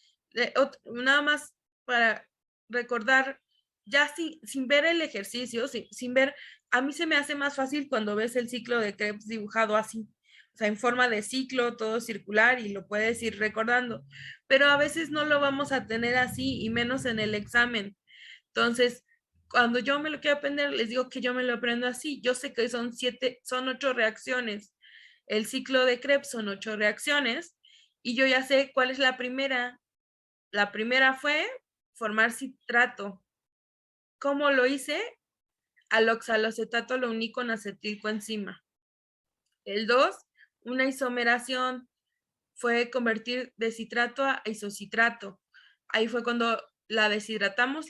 nada más para recordar, ya sin ver el ejercicio, sin ver, a mí se me hace más fácil cuando ves el ciclo de Krebs dibujado así, o sea, en forma de ciclo, todo circular y lo puedes ir recordando, pero a veces no lo vamos a tener así y menos en el examen. Entonces, cuando yo me lo quiero aprender, les digo que yo me lo aprendo así. Yo sé que son 8 reacciones. El ciclo de Krebs son 8 reacciones y yo ya sé cuál es la primera. La primera fue formar citrato. ¿Cómo lo hice? Al oxaloacetato lo uní con acetilcoenzima. El 2, una isomeración, fue convertir de citrato a isocitrato. Ahí fue cuando la deshidratamos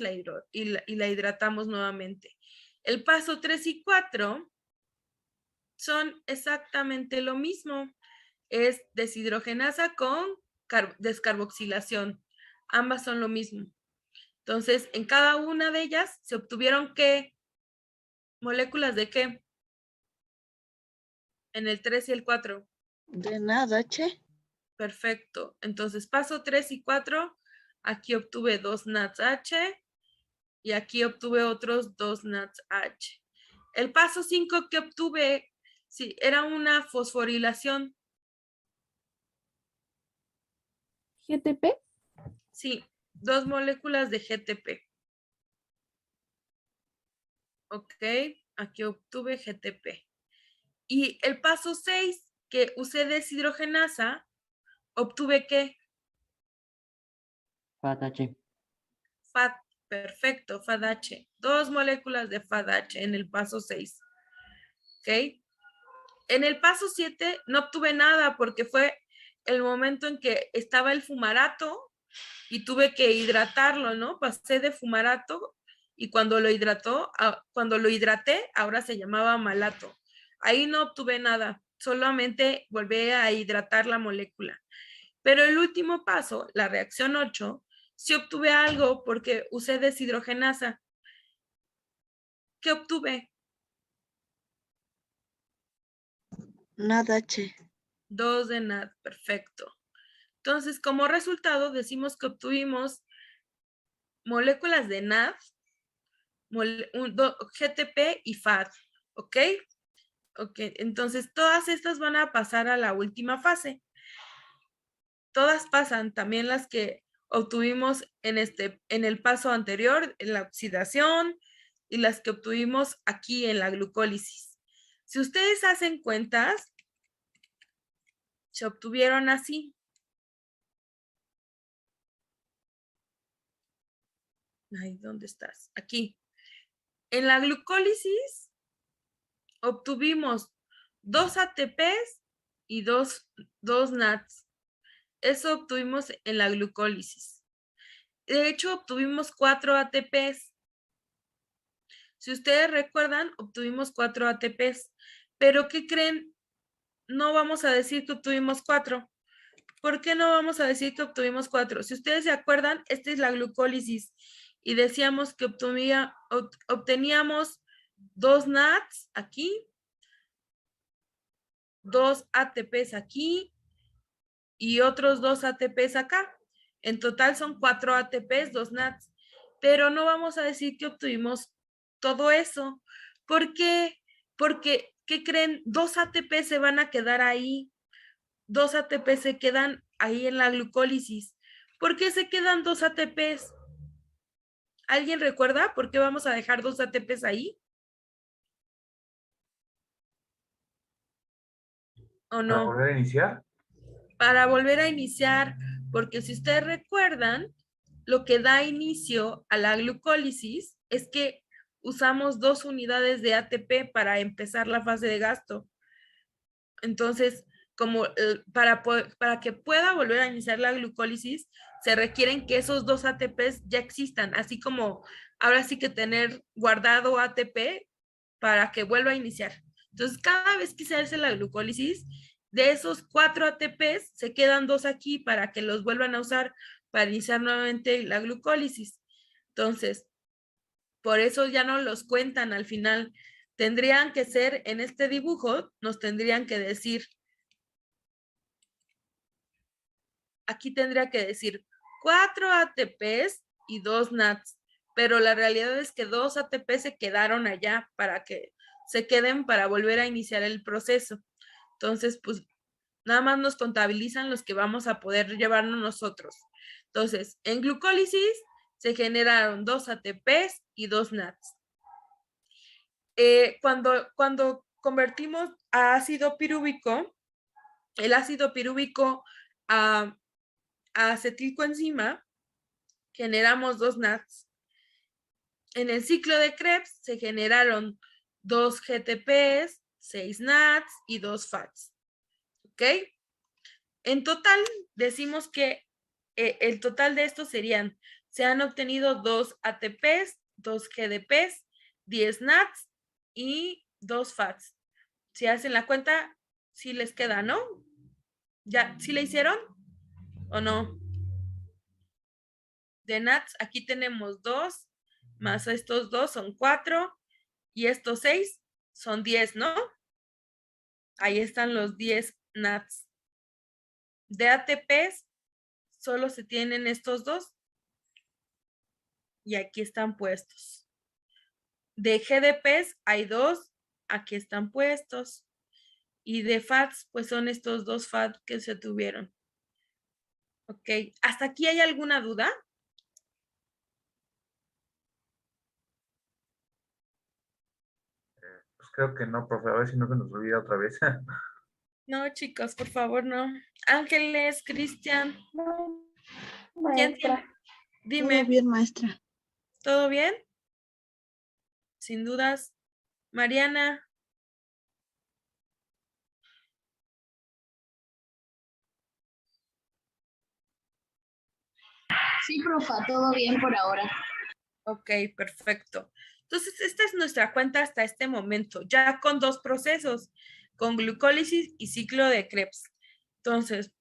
y la hidratamos nuevamente. El paso 3 y 4 son exactamente lo mismo. Es deshidrogenasa con descarboxilación. Ambas son lo mismo. Entonces, en cada una de ellas se obtuvieron ¿qué? ¿Moléculas de qué? En el 3 y el 4. De NADH. Perfecto. Entonces, paso 3 y 4, aquí obtuve 2 NADH y aquí obtuve otros 2 NADH. El paso 5 que obtuve, sí, era una fosforilación. GTP. Sí, 2 moléculas de GTP. Ok, aquí obtuve GTP. Y el paso 6, que usé deshidrogenasa, obtuve ¿qué? FADH. FAD, perfecto, FADH. 2 moléculas de FADH en el paso 6. ¿Ok? En el paso 7 no obtuve nada porque fue el momento en que estaba el fumarato y tuve que hidratarlo, ¿no? Pasé de fumarato y cuando lo hidraté, ahora se llamaba malato. Ahí no obtuve nada, solamente volví a hidratar la molécula. Pero el último paso, la reacción 8, Si obtuve algo porque usé deshidrogenasa, ¿qué obtuve? NADH. 2 de NAD, perfecto. Entonces, como resultado, decimos que obtuvimos moléculas de NAD, GTP y FAD, ¿ok? Ok, entonces todas estas van a pasar a la última fase. Todas pasan, también las que obtuvimos en el paso anterior, en la oxidación, y las que obtuvimos aquí en la glucólisis. Si ustedes hacen cuentas, se obtuvieron así. Ay, ¿dónde estás? Aquí. En la glucólisis obtuvimos 2 ATPs y 2 NADs. Eso obtuvimos en la glucólisis. De hecho, obtuvimos 4 ATPs. Si ustedes recuerdan, obtuvimos 4 ATPs. Pero, ¿qué creen? No vamos a decir que obtuvimos 4. ¿Por qué no vamos a decir que obtuvimos 4? Si ustedes se acuerdan, esta es la glucólisis. Y decíamos que obteníamos 2 NADs aquí, 2 ATPs aquí y otros 2 ATPs acá. En total son 4 ATPs, 2 NADs. Pero no vamos a decir que obtuvimos todo eso. ¿Por qué? Porque, ¿qué creen? 2 ATPs se van a quedar ahí. 2 ATPs se quedan ahí en la glucólisis. ¿Por qué se quedan 2 ATPs? ¿Alguien recuerda por qué vamos a dejar 2 ATPs ahí? ¿O ¿Para no? volver a iniciar? Para volver a iniciar, porque si ustedes recuerdan, lo que da inicio a la glucólisis es que usamos 2 unidades de ATP para empezar la fase de gasto. Entonces, como para que pueda volver a iniciar la glucólisis, se requieren que esos 2 ATPs ya existan, así como ahora sí que tener guardado ATP para que vuelva a iniciar. Entonces, cada vez que se hace la glucólisis, de esos 4 ATPs, se quedan 2 aquí para que los vuelvan a usar para iniciar nuevamente la glucólisis. Entonces, por eso ya no los cuentan al final. Tendrían que ser, en este dibujo, nos tendrían que decir, aquí tendría que decir 4 ATPs y 2 NADs, pero la realidad es que 2 ATPs se quedaron allá para que se queden para volver a iniciar el proceso. Entonces, pues nada más nos contabilizan los que vamos a poder llevarnos nosotros. Entonces, en glucólisis se generaron 2 ATPs y 2 NADs. Cuando convertimos a ácido pirúvico, el ácido pirúvico a acetilcoenzima, generamos 2 NADs. En el ciclo de Krebs se generaron 2 GTPs, 6 NADs y 2 FADs. ¿Ok? En total, decimos que el total de estos se han obtenido 2 ATPs, 2 GDPs, 10 NADs y 2 FADs. Si hacen la cuenta, sí les queda, ¿no? ¿Ya? ¿Sí le hicieron? ¿O no? De NADs, aquí tenemos 2, más estos 2 son 4, y estos 6 son 10, ¿no? Ahí están los 10 NADs. De ATPs, solo se tienen estos 2, y aquí están puestos. De GDPs hay 2, aquí están puestos. Y de FADs, pues son estos 2 FADs que se tuvieron. Ok, ¿hasta aquí hay alguna duda? Pues creo que no, profe, a ver si no se nos olvida otra vez. No, chicos, por favor, no. Ángeles, Cristian, ¿quién Maestra. tiene? Dime, Todo bien, maestra. ¿todo bien? Sin dudas. Mariana, Sí, profa, todo bien por ahora. ok, perfecto. Entonces, esta es nuestra cuenta hasta este momento, ya con 2 procesos, con glucólisis y ciclo de Krebs. Entonces,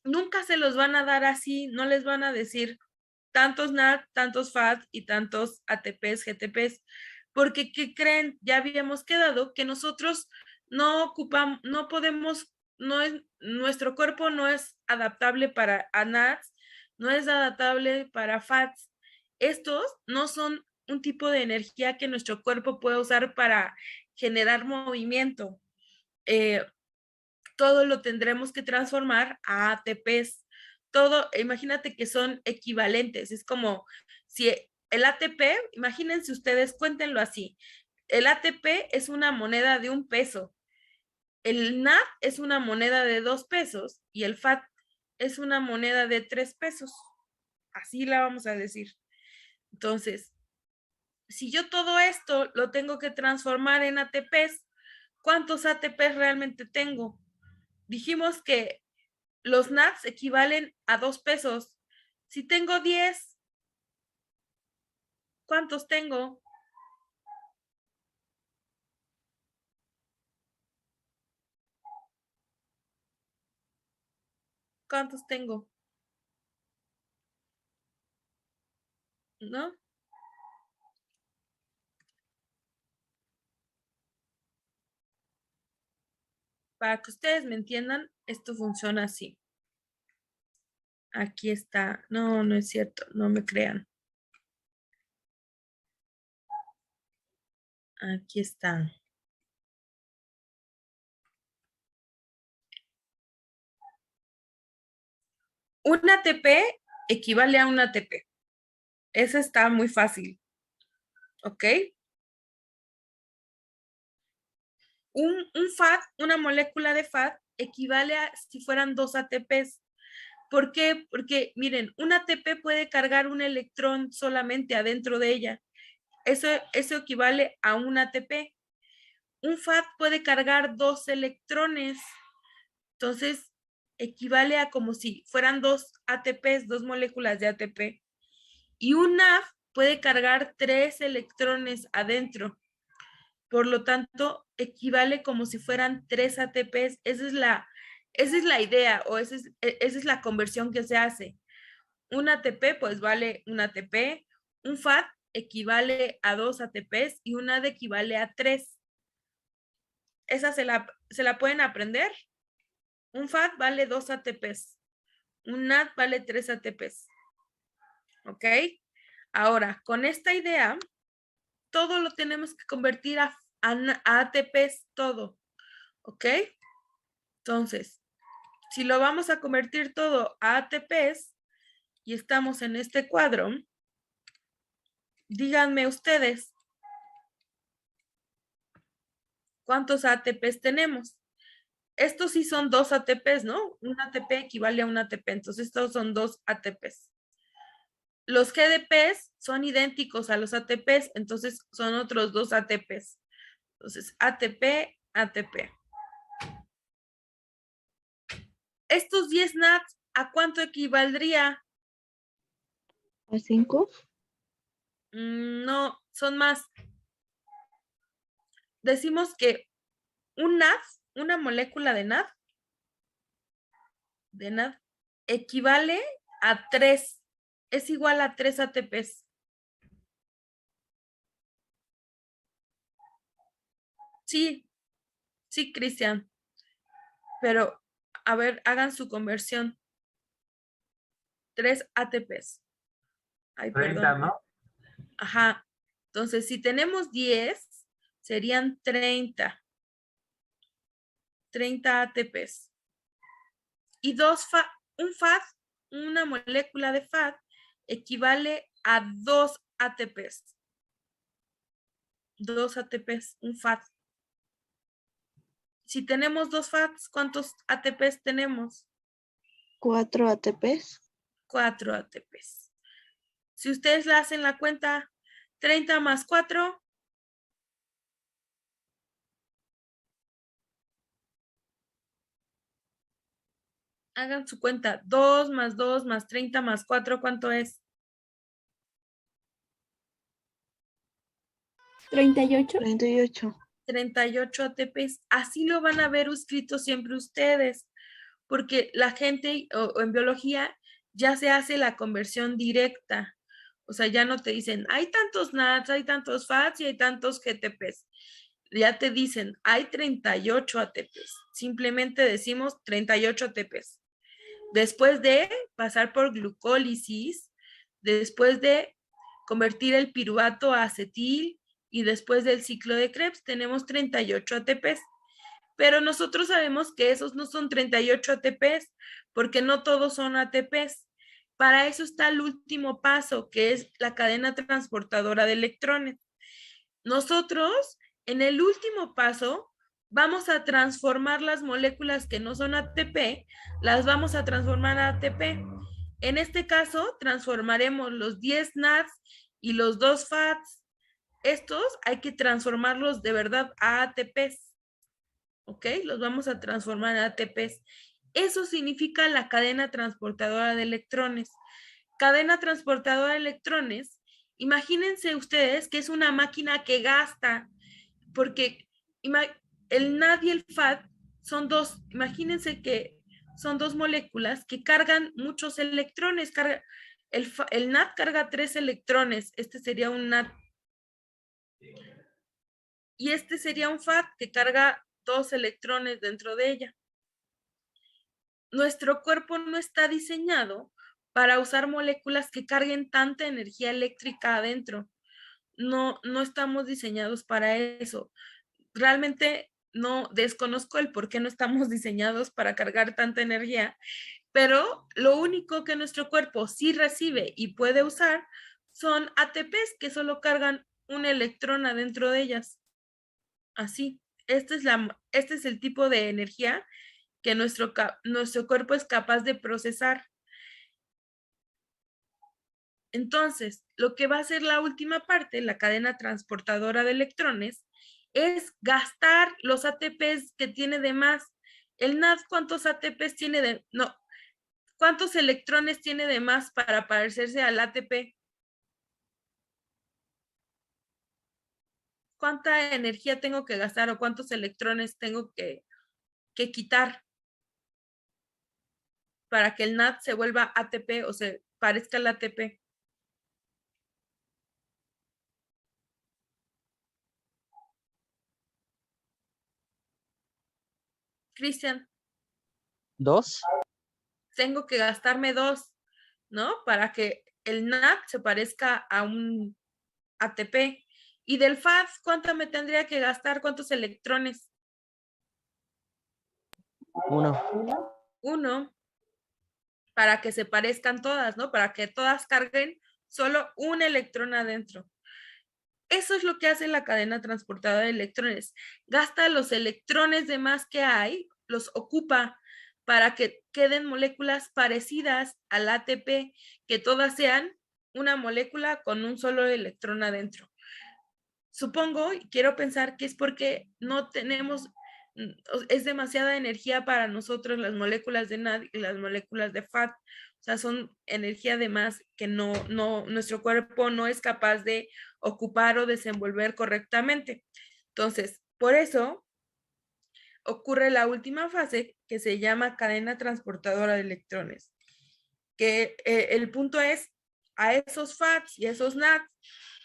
nunca se los van a dar así, no les van a decir, tantos NAD, tantos FAD y tantos ATPs, GTPs, porque ¿qué creen? Ya habíamos quedado que nosotros no ocupamos, no podemos, no es, nuestro cuerpo no es adaptable para NADs, no es adaptable para FADs. Estos no son un tipo de energía que nuestro cuerpo puede usar para generar movimiento. Todo lo tendremos que transformar a ATPs. Todo, imagínate que son equivalentes. Es como si el ATP, imagínense ustedes, cuéntenlo así. El ATP es una moneda de 1 peso. El NAD es una moneda de 2 pesos y el FAT es una moneda de 3 pesos. Así la vamos a decir. Entonces, si yo todo esto lo tengo que transformar en ATPs, ¿cuántos ATPs realmente tengo? Dijimos que los NADs equivalen a 2 pesos. Si tengo 10, ¿cuántos tengo? ¿Cuántos tengo? ¿No? Para que ustedes me entiendan, esto funciona así. Aquí está. No, no es cierto. No me crean. Aquí está. Un ATP equivale a un ATP. Eso está muy fácil. ¿Ok? Un FAD, una molécula de FAD, equivale a si fueran 2 ATPs. ¿Por qué? Porque, miren, un ATP puede cargar un electrón solamente adentro de ella. Eso equivale a un ATP. Un FAD puede cargar 2 electrones. Entonces, equivale a como si fueran 2 ATPs, 2 moléculas de ATP. Y un NAD puede cargar 3 electrones adentro. Por lo tanto, equivale como si fueran 3 ATPs. Esa es la idea o esa es la conversión que se hace. Un ATP pues vale un ATP, un FAD equivale a 2 ATPs y un NAD equivale a 3. Esa se la pueden aprender. Un FAD vale 2 ATPs, un NAD vale 3 ATPs. ¿Ok? Ahora, con esta idea, todo lo tenemos que convertir a ATPs, todo. ¿Ok? Entonces, si lo vamos a convertir todo a ATPs y estamos en este cuadro, díganme ustedes, ¿cuántos ATPs tenemos? Estos sí son 2 ATPs, ¿no? Un ATP equivale a un ATP, entonces estos son 2 ATPs. Los GDPs son idénticos a los ATPs, entonces son otros 2 ATPs. Entonces, ATP, ATP. Estos 10 NADs, ¿a cuánto equivaldría? ¿A 5? No, son más. Decimos que un NAD, una molécula de NAD, equivale a 3. Es igual a 3 ATPs. Sí, sí, Cristian. Pero, a ver, hagan su conversión. 3 ATPs. Ay, 30, perdón. ¿no? Ajá. Entonces, si tenemos 10, serían 30. 30 ATPs. Y un FAD, una molécula de FAD, equivale a 2 ATPs. 2 ATPs, un FAD. Si tenemos 2 FADs, ¿cuántos ATPs tenemos? 4 ATPs. 4 ATPs. Si ustedes la hacen la cuenta, 30 más 4. Hagan su cuenta. 2 más 2 más 30 más 4, ¿cuánto es? 38. 38. 38 ATPs. Así lo van a ver escrito siempre ustedes, porque la gente o en biología ya se hace la conversión directa. O sea, ya no te dicen, hay tantos NATs, hay tantos FATs y hay tantos GTPs. Ya te dicen, hay 38 ATPs. Simplemente decimos 38 ATPs. Después de pasar por glucólisis, después de convertir el piruvato a acetil y después del ciclo de Krebs, tenemos 38 ATPs. Pero nosotros sabemos que esos no son 38 ATPs, porque no todos son ATPs. Para eso está el último paso, que es la cadena transportadora de electrones. Nosotros, en el último paso, vamos a transformar las moléculas que no son ATP, las vamos a transformar a ATP. En este caso, transformaremos los 10 NADs y los 2 FATs. Estos hay que transformarlos de verdad a ATPs. ¿Ok? Los vamos a transformar a ATPs. Eso significa la cadena transportadora de electrones. Cadena transportadora de electrones, imagínense ustedes que es una máquina que gasta, porque el NAD y el FAT son dos, imagínense que son dos moléculas que cargan muchos electrones. El NAD carga 3 electrones, este sería un NAD. Y este sería un FAT que carga 2 electrones dentro de ella. Nuestro cuerpo no está diseñado para usar moléculas que carguen tanta energía eléctrica adentro. No estamos diseñados para eso. Realmente no desconozco el por qué no estamos diseñados para cargar tanta energía, pero lo único que nuestro cuerpo sí recibe y puede usar son ATPs que solo cargan un electrón adentro de ellas. Así, este es el tipo de energía que nuestro cuerpo es capaz de procesar. Entonces, lo que va a hacer la última parte, la cadena transportadora de electrones, es gastar los ATPs que tiene de más. El NAD, ¿cuántos ATPs tiene de...? No, ¿cuántos electrones tiene de más para parecerse al ATP? ¿Cuánta energía tengo que gastar o cuántos electrones tengo que quitar para que el NAD se vuelva ATP o se parezca al ATP? Cristian. 2. Tengo que gastarme 2, ¿no? Para que el NAD se parezca a un ATP. Y del FAT, ¿cuánto me tendría que gastar? ¿Cuántos electrones? 1. 1, para que se parezcan todas, ¿no? Para que todas carguen solo un electrón adentro. Eso es lo que hace la cadena transportadora de electrones. Gasta los electrones de más que hay, los ocupa para que queden moléculas parecidas al ATP, que todas sean una molécula con un solo electrón adentro. Supongo y quiero pensar que es porque no tenemos, es demasiada energía para nosotros las moléculas de NAD y las moléculas de FAT. O sea, son energía de más que nuestro cuerpo no es capaz de ocupar o desenvolver correctamente. Entonces, por eso ocurre la última fase que se llama cadena transportadora de electrones. Que el punto es, a esos FATs y esos NADs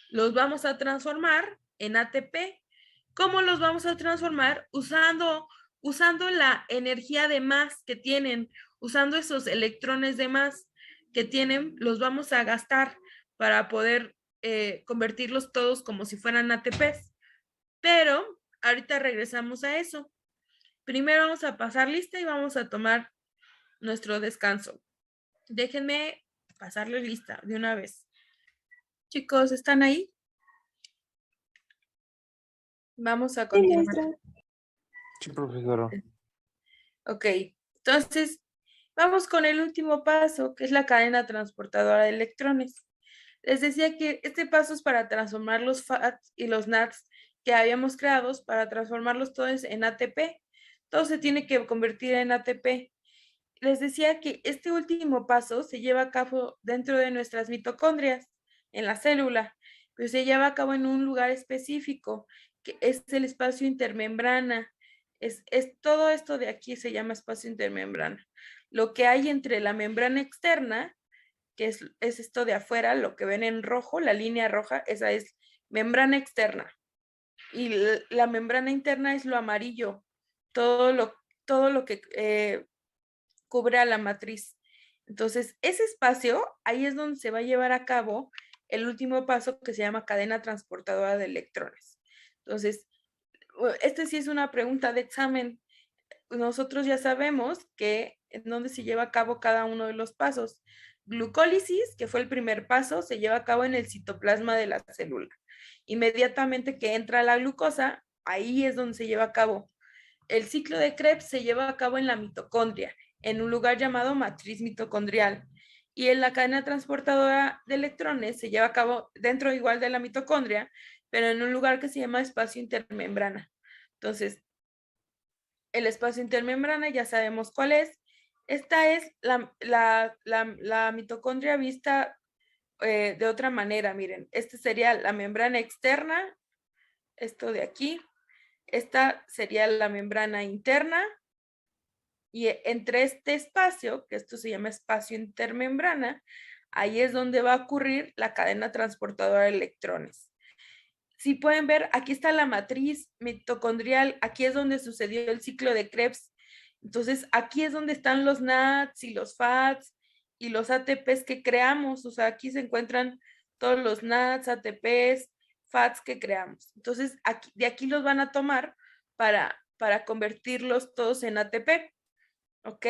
los vamos a transformar en ATP. ¿Cómo los vamos a transformar? Usando la energía de más que tienen, usando esos electrones de más que tienen, los vamos a gastar para poder convertirlos todos como si fueran ATPs. Pero ahorita regresamos a eso. Primero vamos a pasar lista y vamos a tomar nuestro descanso. Déjenme pasarle lista de una vez. Chicos, ¿están ahí? Vamos a continuar. Sí, profesora. Ok, entonces vamos con el último paso, que es la cadena transportadora de electrones. Les decía que este paso es para transformar los FATs y los NADs que habíamos creado, para transformarlos todos en ATP. Todo se tiene que convertir en ATP. Les decía que este último paso se lleva a cabo dentro de nuestras mitocondrias, en la célula, pero se lleva a cabo en un lugar específico, que es el espacio intermembrana. Es todo esto de aquí se llama espacio intermembrana. Lo que hay entre la membrana externa que es esto de afuera, lo que ven en rojo, la línea roja, esa es membrana externa. Y la membrana interna es lo amarillo, todo lo que cubre a la matriz. Entonces, ese espacio, ahí es donde se va a llevar a cabo el último paso que se llama cadena transportadora de electrones. Entonces, este sí es una pregunta de examen. Nosotros ya sabemos que en dónde se lleva a cabo cada uno de los pasos. Glucólisis, que fue el primer paso, se lleva a cabo en el citoplasma de la célula. Inmediatamente que entra la glucosa, ahí es donde se lleva a cabo. El ciclo de Krebs se lleva a cabo en la mitocondria, en un lugar llamado matriz mitocondrial. Y en la cadena transportadora de electrones se lleva a cabo dentro igual de la mitocondria, pero en un lugar que se llama espacio intermembrana. Entonces, el espacio intermembrana ya sabemos cuál es. Esta es la mitocondria vista de otra manera, miren. Esta sería la membrana externa, esto de aquí. Esta sería la membrana interna. Y entre este espacio, que esto se llama espacio intermembrana, ahí es donde va a ocurrir la cadena transportadora de electrones. Si pueden ver, aquí está la matriz mitocondrial, aquí es donde sucedió el ciclo de Krebs. Entonces, aquí es donde están los NADs y los FADs y los ATPs que creamos. O sea, aquí se encuentran todos los NADs, ATPs, FADs que creamos. Entonces, de aquí los van a tomar para convertirlos todos en ATP. ¿Ok?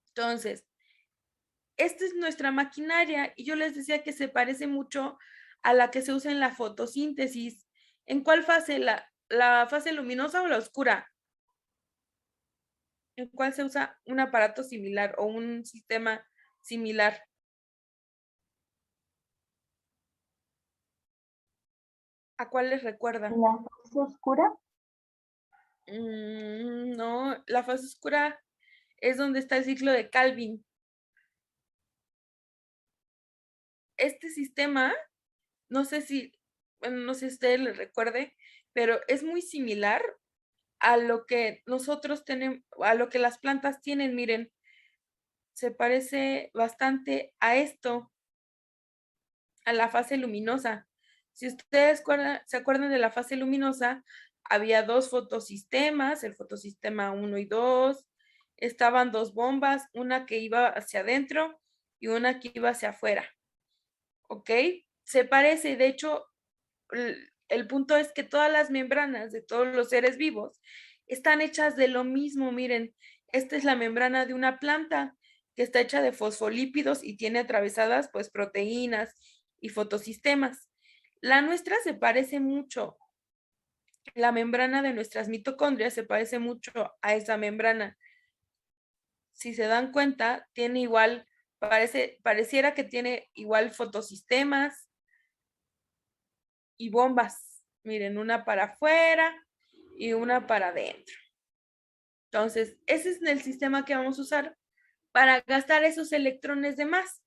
Entonces, esta es nuestra maquinaria y yo les decía que se parece mucho a la que se usa en la fotosíntesis. ¿En cuál fase? ¿La fase luminosa o la oscura? ¿En cuál se usa un aparato similar o un sistema similar? ¿A cuál les recuerda? ¿La fase oscura? No, la fase oscura es donde está el ciclo de Calvin. Este sistema, no sé si ustedes les recuerde, pero es muy similar a lo que nosotros tenemos, a lo que las plantas tienen. Miren, se parece bastante a esto, a la fase luminosa. Si ustedes se acuerdan de la fase luminosa, había dos fotosistemas, el fotosistema 1 y 2, estaban dos bombas, una que iba hacia adentro y una que iba hacia afuera. ¿Ok? Se parece, de hecho, el punto es que todas las membranas de todos los seres vivos están hechas de lo mismo. Miren, esta es la membrana de una planta que está hecha de fosfolípidos y tiene atravesadas pues proteínas y fotosistemas. La nuestra se parece mucho. La membrana de nuestras mitocondrias se parece mucho a esa membrana. Si se dan cuenta, tiene igual, pareciera que tiene igual fotosistemas y bombas. Miren, una para afuera y una para adentro. Entonces, ese es el sistema que vamos a usar para gastar esos electrones de más.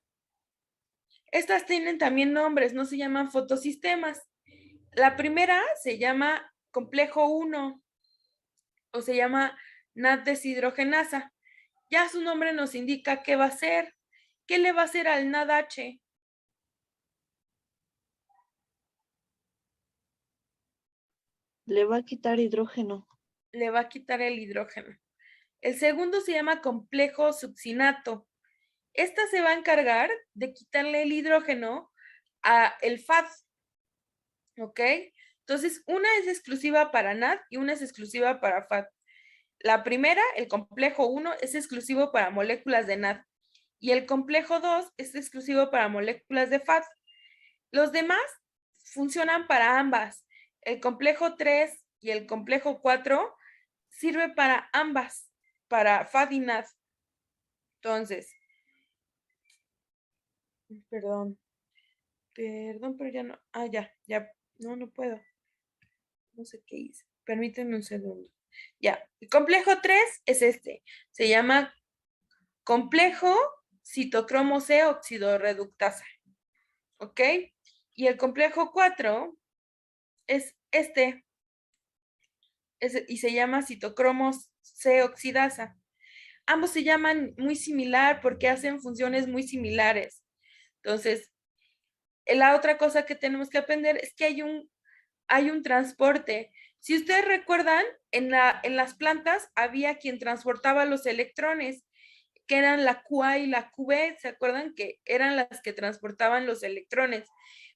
Estas tienen también nombres, no se llaman fotosistemas. La primera se llama complejo 1 o se llama NAD deshidrogenasa. Ya su nombre nos indica qué va a hacer. ¿Qué le va a hacer al NADH? Le va a quitar hidrógeno. Le va a quitar el hidrógeno. El segundo se llama complejo succinato. Esta se va a encargar de quitarle el hidrógeno a el FAD. ¿Ok? Entonces, una es exclusiva para NAD y una es exclusiva para FAD. La primera, el complejo 1, es exclusivo para moléculas de NAD y el complejo 2 es exclusivo para moléculas de FAD. Los demás funcionan para ambas. El complejo 3 y el complejo 4 sirve para ambas, para FAD y NAD. Entonces, perdón, pero ya no, ya, no puedo. No sé qué hice. Permítanme un segundo. Ya, el complejo 3 es este. Se llama complejo citocromo C oxidorreductasa. ¿Ok? Y el complejo 4 es este. Y se llama citocromo C oxidasa. Ambos se llaman muy similar porque hacen funciones muy similares. Entonces, la otra cosa que tenemos que aprender es que hay un transporte. Si ustedes recuerdan, en las plantas había quien transportaba los electrones, que eran la QA y la QB, ¿se acuerdan? Que eran las que transportaban los electrones,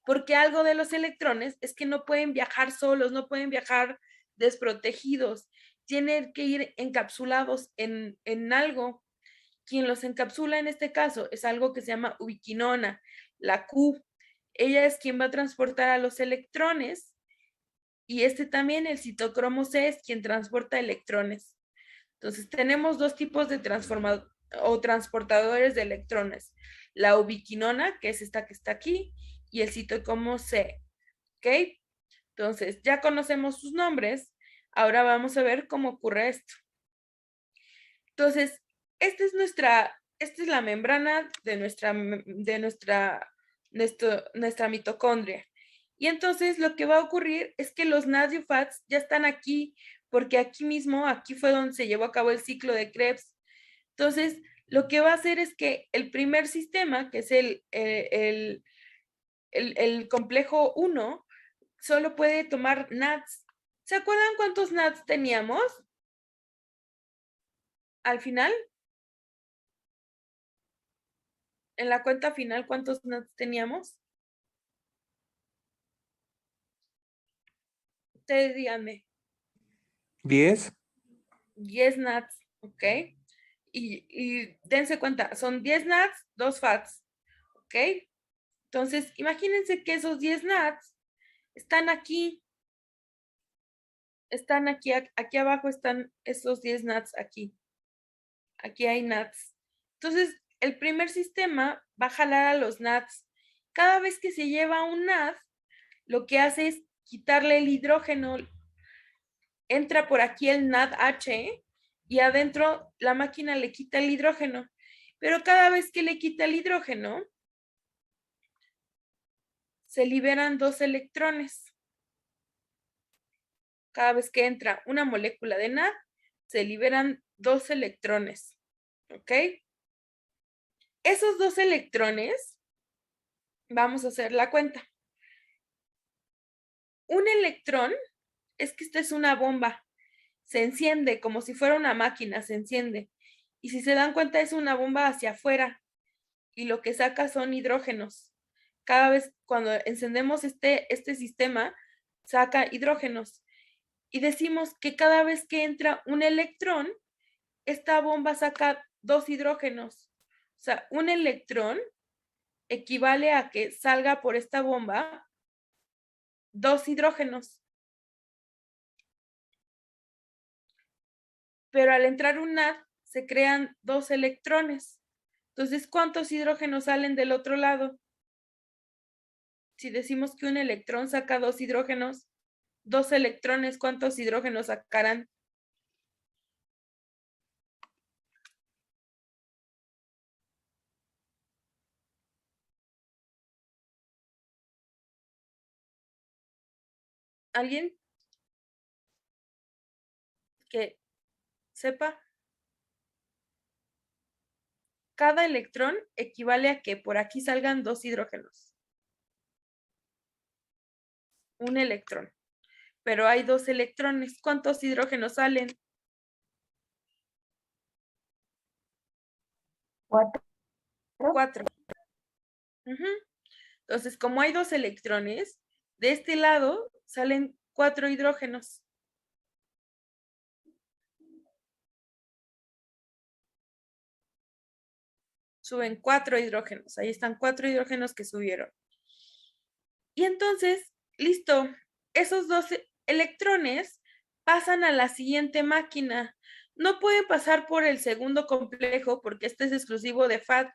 porque algo de los electrones es que no pueden viajar solos, no pueden viajar desprotegidos, tienen que ir encapsulados en algo. Quien los encapsula en este caso es algo que se llama ubiquinona, la Q. Ella es quien va a transportar a los electrones y también, el citocromo C, es quien transporta electrones. Entonces tenemos dos tipos de transportadores de electrones. La ubiquinona, que es esta que está aquí, y el citocromo C. ¿Ok? Entonces ya conocemos sus nombres. Ahora vamos a ver cómo ocurre esto. Entonces, esta es la membrana de nuestra mitocondria. Y entonces lo que va a ocurrir es que los NAD-UFATs ya están aquí, porque aquí mismo, aquí fue donde se llevó a cabo el ciclo de Krebs. Entonces, lo que va a hacer es que el primer sistema, que es el complejo 1, solo puede tomar NADs. ¿Se acuerdan cuántos NADs teníamos al final? En la cuenta final, ¿cuántos NADs teníamos? Ustedes díganme. 10. 10 NADs, ¿ok? Y dense cuenta, son 10 NADs, 2 FATs, ¿ok? Entonces, imagínense que esos 10 NADs están aquí. Están aquí, aquí abajo están esos 10 NADs aquí. Aquí hay NADs. Entonces, el primer sistema va a jalar a los NADs. Cada vez que se lleva un NAD, lo que hace es quitarle el hidrógeno. Entra por aquí el NADH y adentro la máquina le quita el hidrógeno. Pero cada vez que le quita el hidrógeno, se liberan 2 electrones. Cada vez que entra una molécula de NAD, se liberan 2 electrones. ¿Ok? Esos 2 electrones, vamos a hacer la cuenta. Un electrón, es que esta es una bomba, se enciende como si fuera una máquina, se enciende. Y si se dan cuenta, es una bomba hacia afuera y lo que saca son hidrógenos. Cada vez cuando encendemos este sistema, saca hidrógenos. Y decimos que cada vez que entra un electrón, esta bomba saca 2 hidrógenos. O sea, un electrón equivale a que salga por esta bomba 2 hidrógenos. Pero al entrar un NAD, se crean 2 electrones. Entonces, ¿cuántos hidrógenos salen del otro lado? Si decimos que un electrón saca 2 hidrógenos, 2 electrones, ¿cuántos hidrógenos sacarán? ¿Alguien que sepa? Cada electrón equivale a que por aquí salgan 2 hidrógenos. Un electrón. Pero hay 2 electrones. ¿Cuántos hidrógenos salen? 4. 4. Entonces, como hay 2 electrones, de este lado salen 4 hidrógenos. Suben 4 hidrógenos. Ahí están 4 hidrógenos que subieron. Y entonces, listo, esos 2 electrones pasan a la siguiente máquina. No pueden pasar por el segundo complejo porque este es exclusivo de FAT.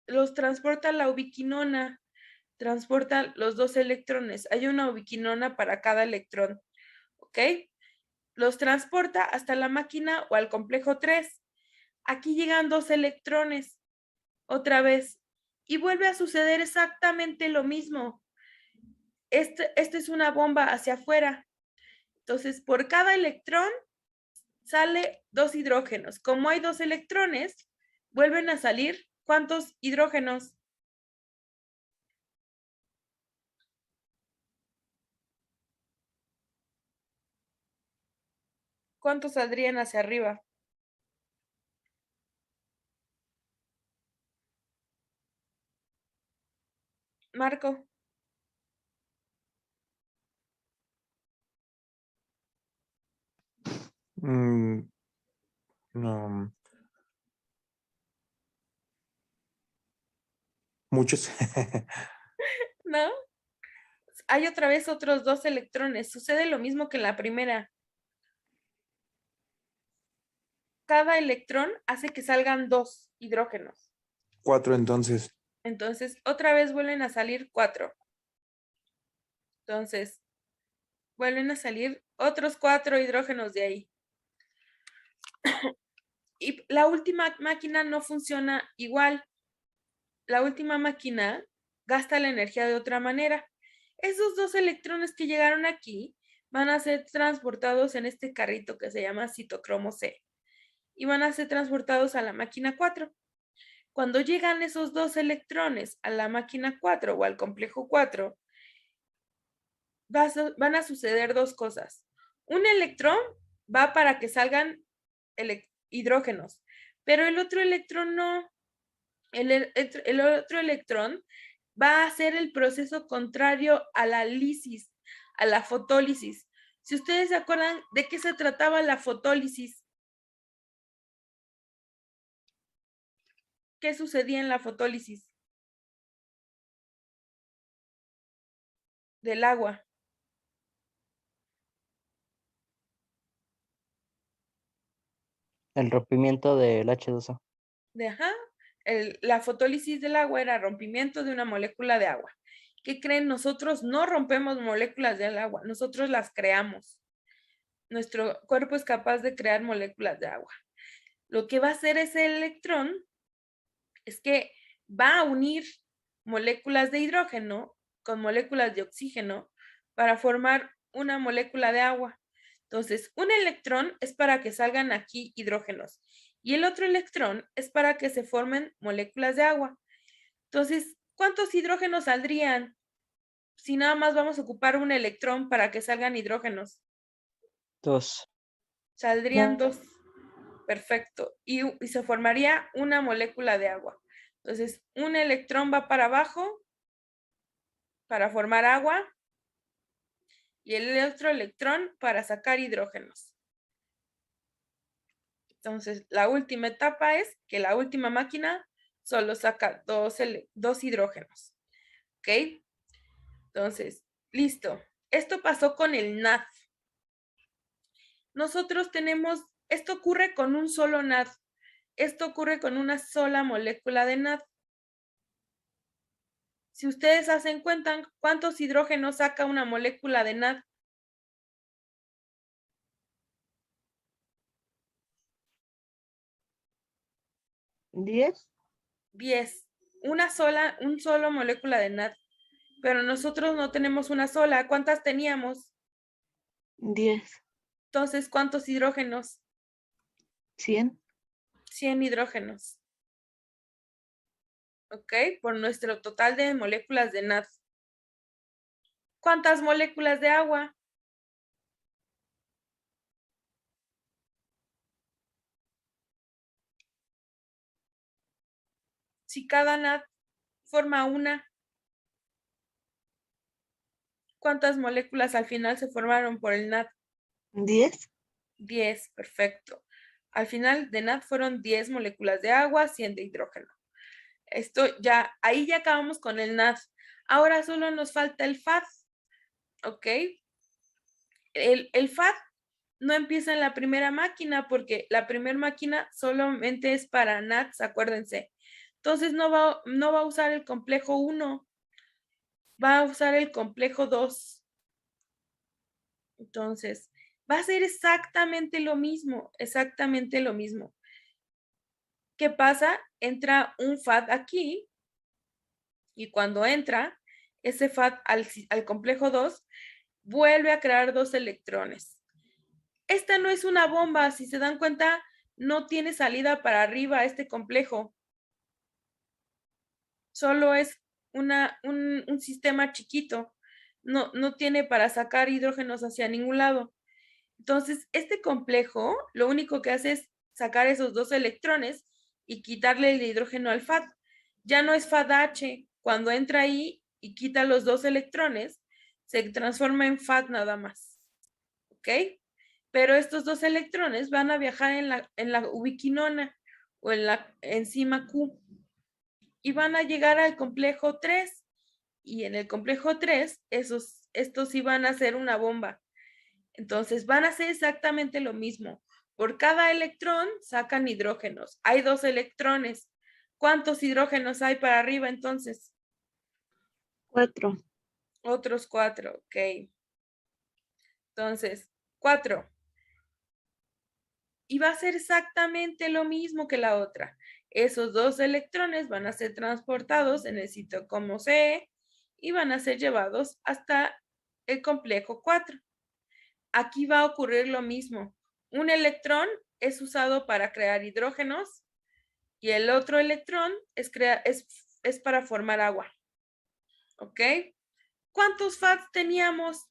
Los transporta la ubiquinona, transporta los 2 electrones. Hay una ubiquinona para cada electrón, ¿ok? Los transporta hasta la máquina o al complejo 3. Aquí llegan 2 electrones, otra vez, y vuelve a suceder exactamente lo mismo. Esta es una bomba hacia afuera. Entonces, por cada electrón sale 2 hidrógenos. Como hay 2 electrones, vuelven a salir ¿Cuántos hidrógenos? ¿Cuántos saldrían hacia arriba? Marco. No, muchos. ¿No? Hay otra vez otros 2 electrones. Sucede lo mismo que en la primera. Cada electrón hace que salgan 2 hidrógenos. 4 entonces. Entonces, otra vez vuelven a salir 4. Entonces, vuelven a salir otros 4 hidrógenos de ahí. Y la última máquina no funciona igual. La última máquina gasta la energía de otra manera. Esos 2 electrones que llegaron aquí van a ser transportados en este carrito que se llama citocromo C. Y van a ser transportados a la máquina 4. Cuando llegan esos 2 electrones a la máquina 4 o al complejo 4, van a suceder 2 cosas. Un electrón va para que salgan hidrógenos, pero el otro electrón no. El otro electrón va a hacer el proceso contrario a la lisis, a la fotólisis. Si ustedes se acuerdan de qué se trataba la fotólisis, ¿qué sucedía en la fotólisis? Del agua. El rompimiento del H2O. La fotólisis del agua era rompimiento de una molécula de agua. ¿Qué creen? Nosotros no rompemos moléculas del agua, nosotros las creamos. Nuestro cuerpo es capaz de crear moléculas de agua. Lo que va a hacer ese electrón es que va a unir moléculas de hidrógeno con moléculas de oxígeno para formar una molécula de agua. Entonces, un electrón es para que salgan aquí hidrógenos y el otro electrón es para que se formen moléculas de agua. Entonces, ¿cuántos hidrógenos saldrían si nada más vamos a ocupar un electrón para que salgan hidrógenos? 2. Saldrían 2. Perfecto. Y se formaría una molécula de agua. Entonces, un electrón va para abajo para formar agua y el otro electrón para sacar hidrógenos. Entonces, la última etapa es que la última máquina solo saca 2 hidrógenos. ¿Ok? Entonces, listo. Esto pasó con el NAD. Nosotros tenemos, esto ocurre con un solo NAD. Esto ocurre con una sola molécula de NAD. Si ustedes hacen cuenta, ¿cuántos hidrógenos saca una molécula de NAD? 10. 10. Un solo molécula de NAD. Pero nosotros no tenemos una sola. ¿Cuántas teníamos? 10. Entonces, ¿cuántos hidrógenos? 100. 100 hidrógenos. ¿Ok? Por nuestro total de moléculas de NAD. ¿Cuántas moléculas de agua? Si cada NAD forma una, ¿cuántas moléculas al final se formaron por el NAD? 10. 10, perfecto. Al final de NAD fueron 10 moléculas de agua, 100 de hidrógeno. Esto ya, ahí ya acabamos con el NAD. Ahora solo nos falta el FAD. ¿Ok? El FAD no empieza en la primera máquina porque la primera máquina solamente es para NADs, acuérdense. Entonces no va a usar el complejo 1, va a usar el complejo 2. Entonces, va a ser exactamente lo mismo, exactamente lo mismo. ¿Qué pasa? Entra un FAD aquí y cuando entra ese FAD al complejo 2, vuelve a crear 2 electrones. Esta no es una bomba, si se dan cuenta, no tiene salida para arriba este complejo. Solo es un sistema chiquito. No tiene para sacar hidrógenos hacia ningún lado. Entonces, este complejo lo único que hace es sacar esos 2 electrones y quitarle el hidrógeno al FAD. Ya no es FADH. Cuando entra ahí y quita los 2 electrones, se transforma en FAD nada más. ¿Ok? Pero estos 2 electrones van a viajar en la ubiquinona o en la enzima Q y van a llegar al complejo 3. Y en el complejo 3, estos sí van a hacer una bomba. Entonces van a hacer exactamente lo mismo. Por cada electrón sacan hidrógenos. Hay 2 electrones. ¿Cuántos hidrógenos hay para arriba entonces? 4. Otros 4, ok. Entonces, 4. Y va a ser exactamente lo mismo que la otra. Esos 2 electrones van a ser transportados en el citocromo C y van a ser llevados hasta el complejo 4. Aquí va a ocurrir lo mismo. Un electrón es usado para crear hidrógenos y el otro electrón es para formar agua. ¿Ok? ¿Cuántos FADs teníamos?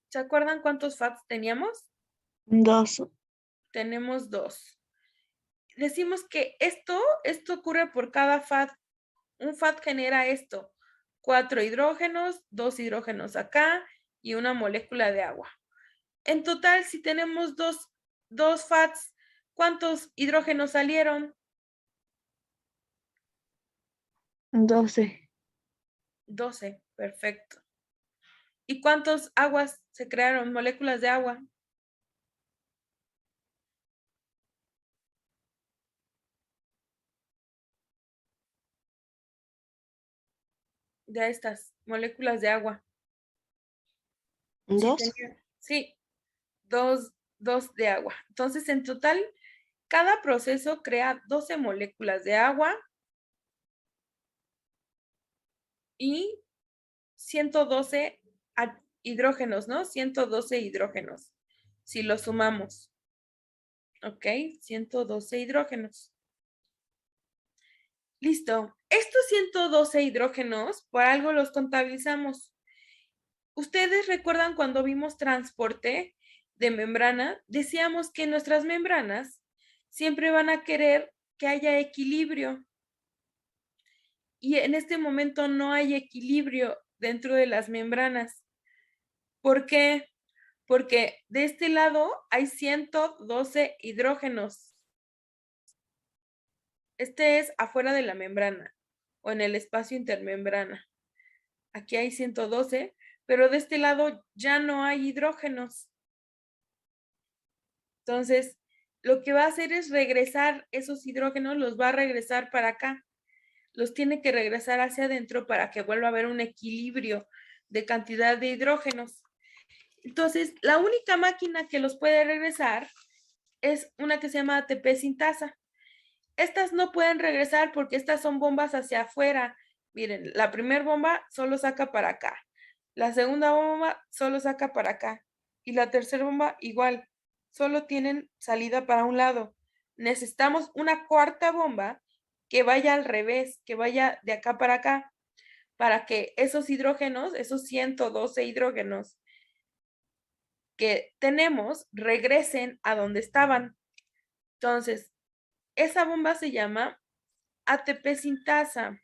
¿Se acuerdan cuántos FADs teníamos? 2. Tenemos 2. Decimos que esto ocurre por cada FAD. Un FAD genera esto. 4 hidrógenos, 2 hidrógenos acá y una molécula de agua. En total, si tenemos dos FADs, ¿cuántos hidrógenos salieron? 12. 12, perfecto. ¿Y cuántas aguas se crearon? Moléculas de agua. De estas moléculas de agua. ¿2? Sí, dos de agua. Entonces, en total, cada proceso crea 12 moléculas de agua y 112 hidrógenos, ¿no? 112 hidrógenos, si lo sumamos. ¿Ok? 112 hidrógenos. Listo. Estos 112 hidrógenos, por algo los contabilizamos. ¿Ustedes recuerdan cuando vimos transporte de membrana? Decíamos que nuestras membranas siempre van a querer que haya equilibrio. Y en este momento no hay equilibrio dentro de las membranas. ¿Por qué? Porque de este lado hay 112 hidrógenos. Este es afuera de la membrana o en el espacio intermembrana. Aquí hay 112, pero de este lado ya no hay hidrógenos. Entonces, lo que va a hacer es regresar esos hidrógenos, los va a regresar para acá. Los tiene que regresar hacia adentro para que vuelva a haber un equilibrio de cantidad de hidrógenos. Entonces, la única máquina que los puede regresar es una que se llama ATP sintasa. Estas no pueden regresar porque estas son bombas hacia afuera. Miren, la primera bomba solo saca para acá. La segunda bomba solo saca para acá. Y la tercera bomba igual. Solo tienen salida para un lado. Necesitamos una cuarta bomba que vaya al revés, que vaya de acá para acá, para que esos hidrógenos, esos 112 hidrógenos que tenemos, regresen a donde estaban. Entonces, esa bomba se llama ATP sintasa,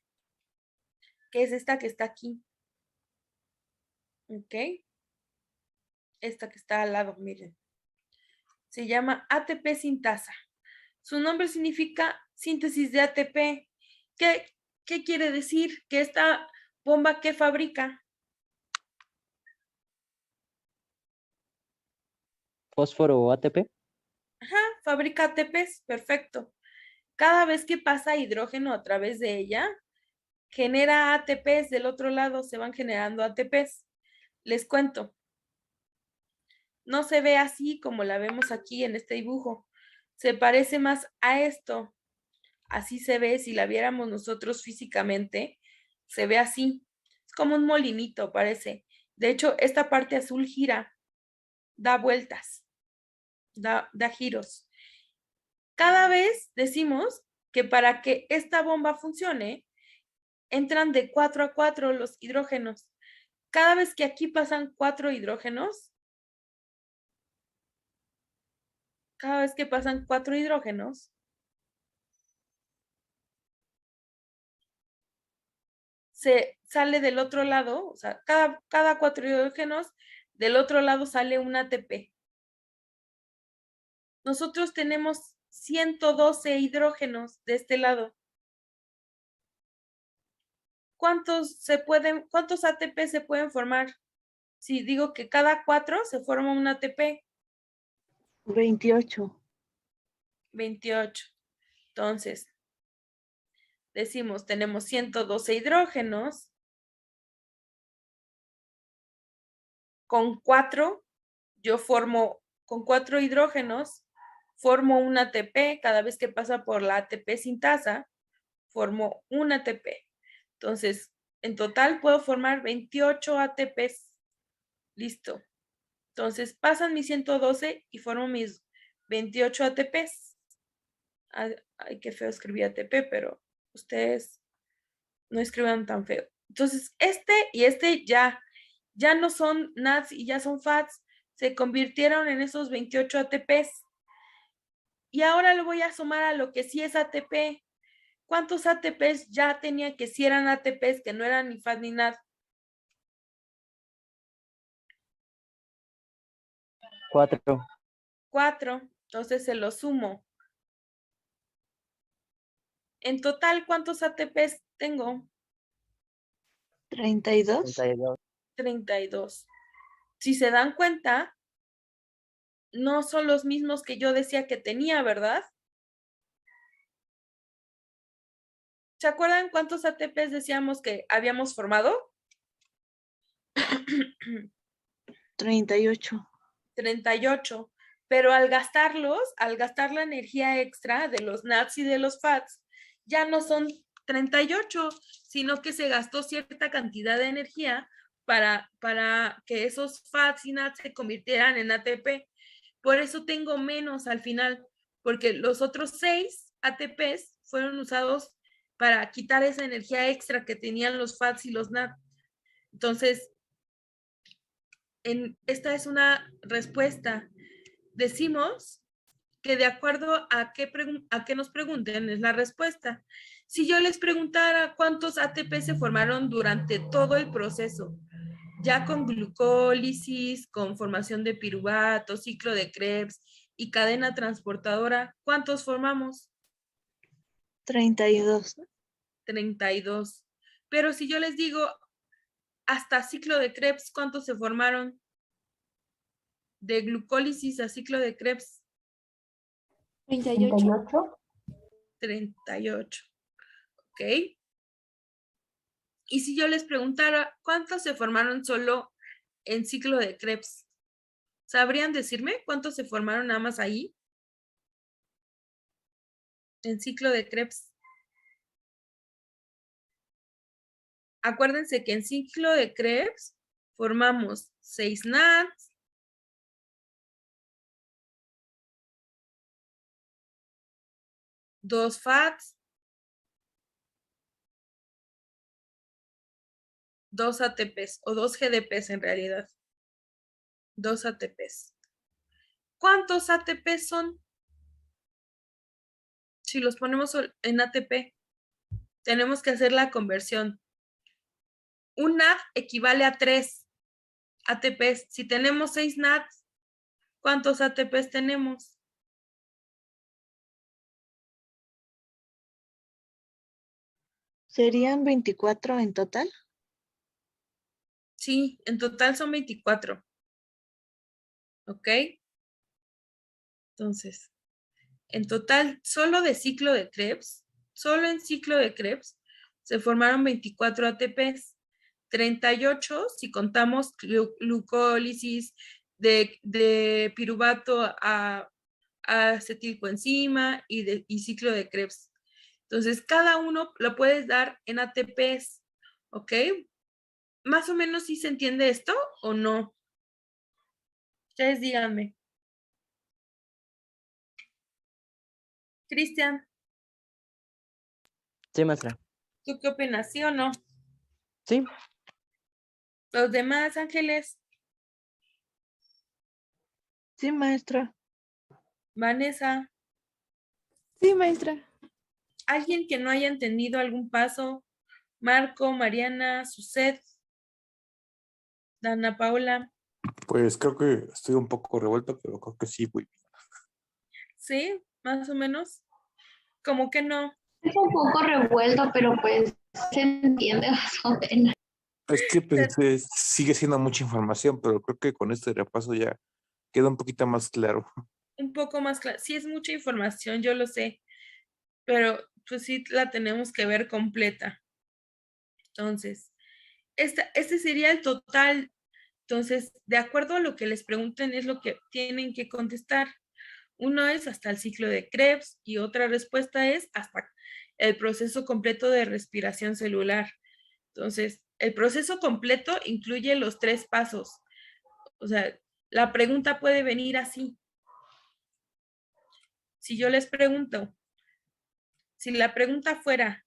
que es esta que está aquí. ¿Ok? Esta que está al lado, miren. Se llama ATP sintasa. Su nombre significa síntesis de ATP. ¿Qué quiere decir? Que esta bomba, ¿qué fabrica? Fósforo o ATP. Ajá, fabrica ATPs, perfecto. Cada vez que pasa hidrógeno a través de ella, genera ATPs del otro lado, se van generando ATPs. Les cuento. No se ve así como la vemos aquí en este dibujo. Se parece más a esto. Así se ve, si la viéramos nosotros físicamente, se ve así. Es como un molinito, parece. De hecho, esta parte azul gira, da vueltas, da giros. Cada vez decimos que para que esta bomba funcione, entran de 4 a 4 los hidrógenos. Cada vez que aquí pasan 4 hidrógenos, cada vez que pasan 4 hidrógenos, se sale del otro lado, o sea, cada 4 hidrógenos, del otro lado sale un ATP. Nosotros tenemos 112 hidrógenos de este lado. ¿Cuántos ATP se pueden formar? Si digo que cada 4 se forma un ATP. 28. 28. Entonces, decimos, tenemos 112 hidrógenos. Con 4, con 4 hidrógenos, formo un ATP. Cada vez que pasa por la ATP sintasa, formo un ATP. Entonces, en total puedo formar 28 ATPs. Listo. Entonces, pasan mis 112 y formo mis 28 ATPs. Ay, qué feo escribí ATP, pero ustedes no escriban tan feo. Entonces, este y este ya no son NADs y ya son FADs. Se convirtieron en esos 28 ATPs. Y ahora lo voy a sumar a lo que sí es ATP. ¿Cuántos ATPs ya tenía que sí eran ATPs, que no eran ni FAD ni NAD? 4. 4. Entonces se lo sumo. En total, ¿cuántos ATPs tengo? 32. 32. 32. Si se dan cuenta, no son los mismos que yo decía que tenía, ¿verdad? ¿Se acuerdan cuántos ATPs decíamos que habíamos formado? 38. 38. Pero al gastar la energía extra de los NADs y de los FADs, ya no son 38, sino que se gastó cierta cantidad de energía para que esos FADs y NADs se convirtieran en ATP. Por eso tengo menos al final, porque los otros 6 ATPs fueron usados para quitar esa energía extra que tenían los FADs y los NADs. Entonces, esta es una respuesta. Decimos que de acuerdo a qué nos pregunten es la respuesta. Si yo les preguntara cuántos ATP se formaron durante todo el proceso, ya con glucólisis, con formación de piruvato, ciclo de Krebs y cadena transportadora, ¿cuántos formamos? 32. 32. Pero si yo les digo hasta ciclo de Krebs, ¿cuántos se formaron? De glucólisis a ciclo de Krebs. 38. 38. ¿Ok? Y si yo les preguntara cuántos se formaron solo en ciclo de Krebs, ¿sabrían decirme cuántos se formaron nada más ahí? En ciclo de Krebs. Acuérdense que en ciclo de Krebs formamos 6 NADs, 2 FADs, 2 ATPs o 2 GDPs en realidad. 2 ATPs. ¿Cuántos ATPs son? Si los ponemos en ATP, tenemos que hacer la conversión. Un NAD equivale a 3 ATPs. Si tenemos 6 NADs, ¿cuántos ATPs tenemos? ¿Serían 24 en total? Sí, en total son 24. ¿Ok? Entonces, en total, solo en ciclo de Krebs, se formaron 24 ATPs. 38 si contamos glucólisis de piruvato a acetilcoenzima y ciclo de Krebs. Entonces, cada uno lo puedes dar en ATPs, ¿ok? ¿Más o menos sí se entiende esto o no? Ustedes díganme. Cristian, Sí, maestra. ¿tú qué opinas? ¿Sí o no? Sí, Los demás, Ángeles, Sí, maestra. Vanessa, Sí, maestra. alguien que no haya entendido algún paso, Marco, Mariana, Suset, Dana Paula, Pues creo que estoy un poco revuelto, pero creo que sí, güey. ¿sí? Más o menos. Como que no. Es un poco revuelto, pero pues se entiende más o menos. Es que pues, sigue siendo mucha información, pero creo que con este repaso ya queda un poquito más claro. Un poco más claro. Sí es mucha información, yo lo sé, pero pues sí la tenemos que ver completa. Entonces, este sería el total. Entonces, de acuerdo a lo que les pregunten, es lo que tienen que contestar. Uno es hasta el ciclo de Krebs y otra respuesta es hasta el proceso completo de respiración celular. Entonces, el proceso completo incluye los 3 pasos. O sea, la pregunta puede venir así. Si yo les pregunto, si la pregunta fuera,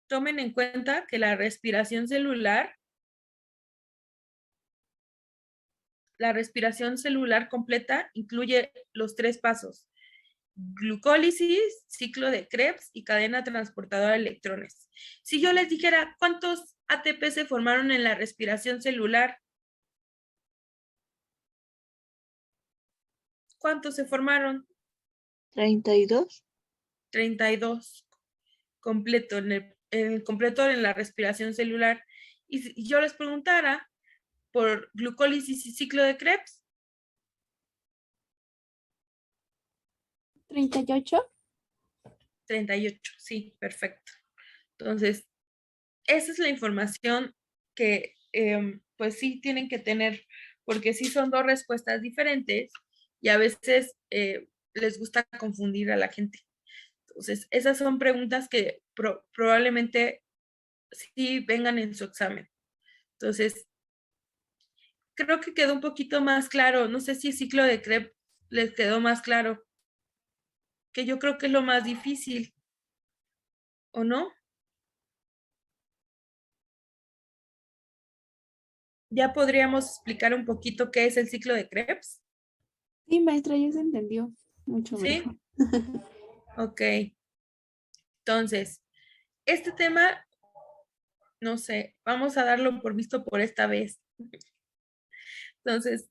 tomen en cuenta que la respiración celular completa incluye los 3 pasos: glucólisis, ciclo de Krebs y cadena transportadora de electrones. Si yo les dijera cuántos ATP se formaron en la respiración celular, ¿cuántos se formaron? 32. 32 completo completo en la respiración celular. Y si yo les preguntara por glucólisis y ciclo de Krebs, 38. 38, sí, perfecto. Entonces, esa es la información que pues sí tienen que tener, porque sí son 2 respuestas diferentes y a veces les gusta confundir a la gente. Entonces, esas son preguntas que probablemente sí vengan en su examen. Entonces, creo que quedó un poquito más claro. No sé si el ciclo de Krebs les quedó más claro, que yo creo que es lo más difícil, ¿o no? Ya podríamos explicar un poquito qué es el ciclo de Krebs, Sí, maestra, ya se entendió mucho ¿sí? mejor. Ok. Entonces, este tema, no sé, vamos a darlo por visto por esta vez. Entonces,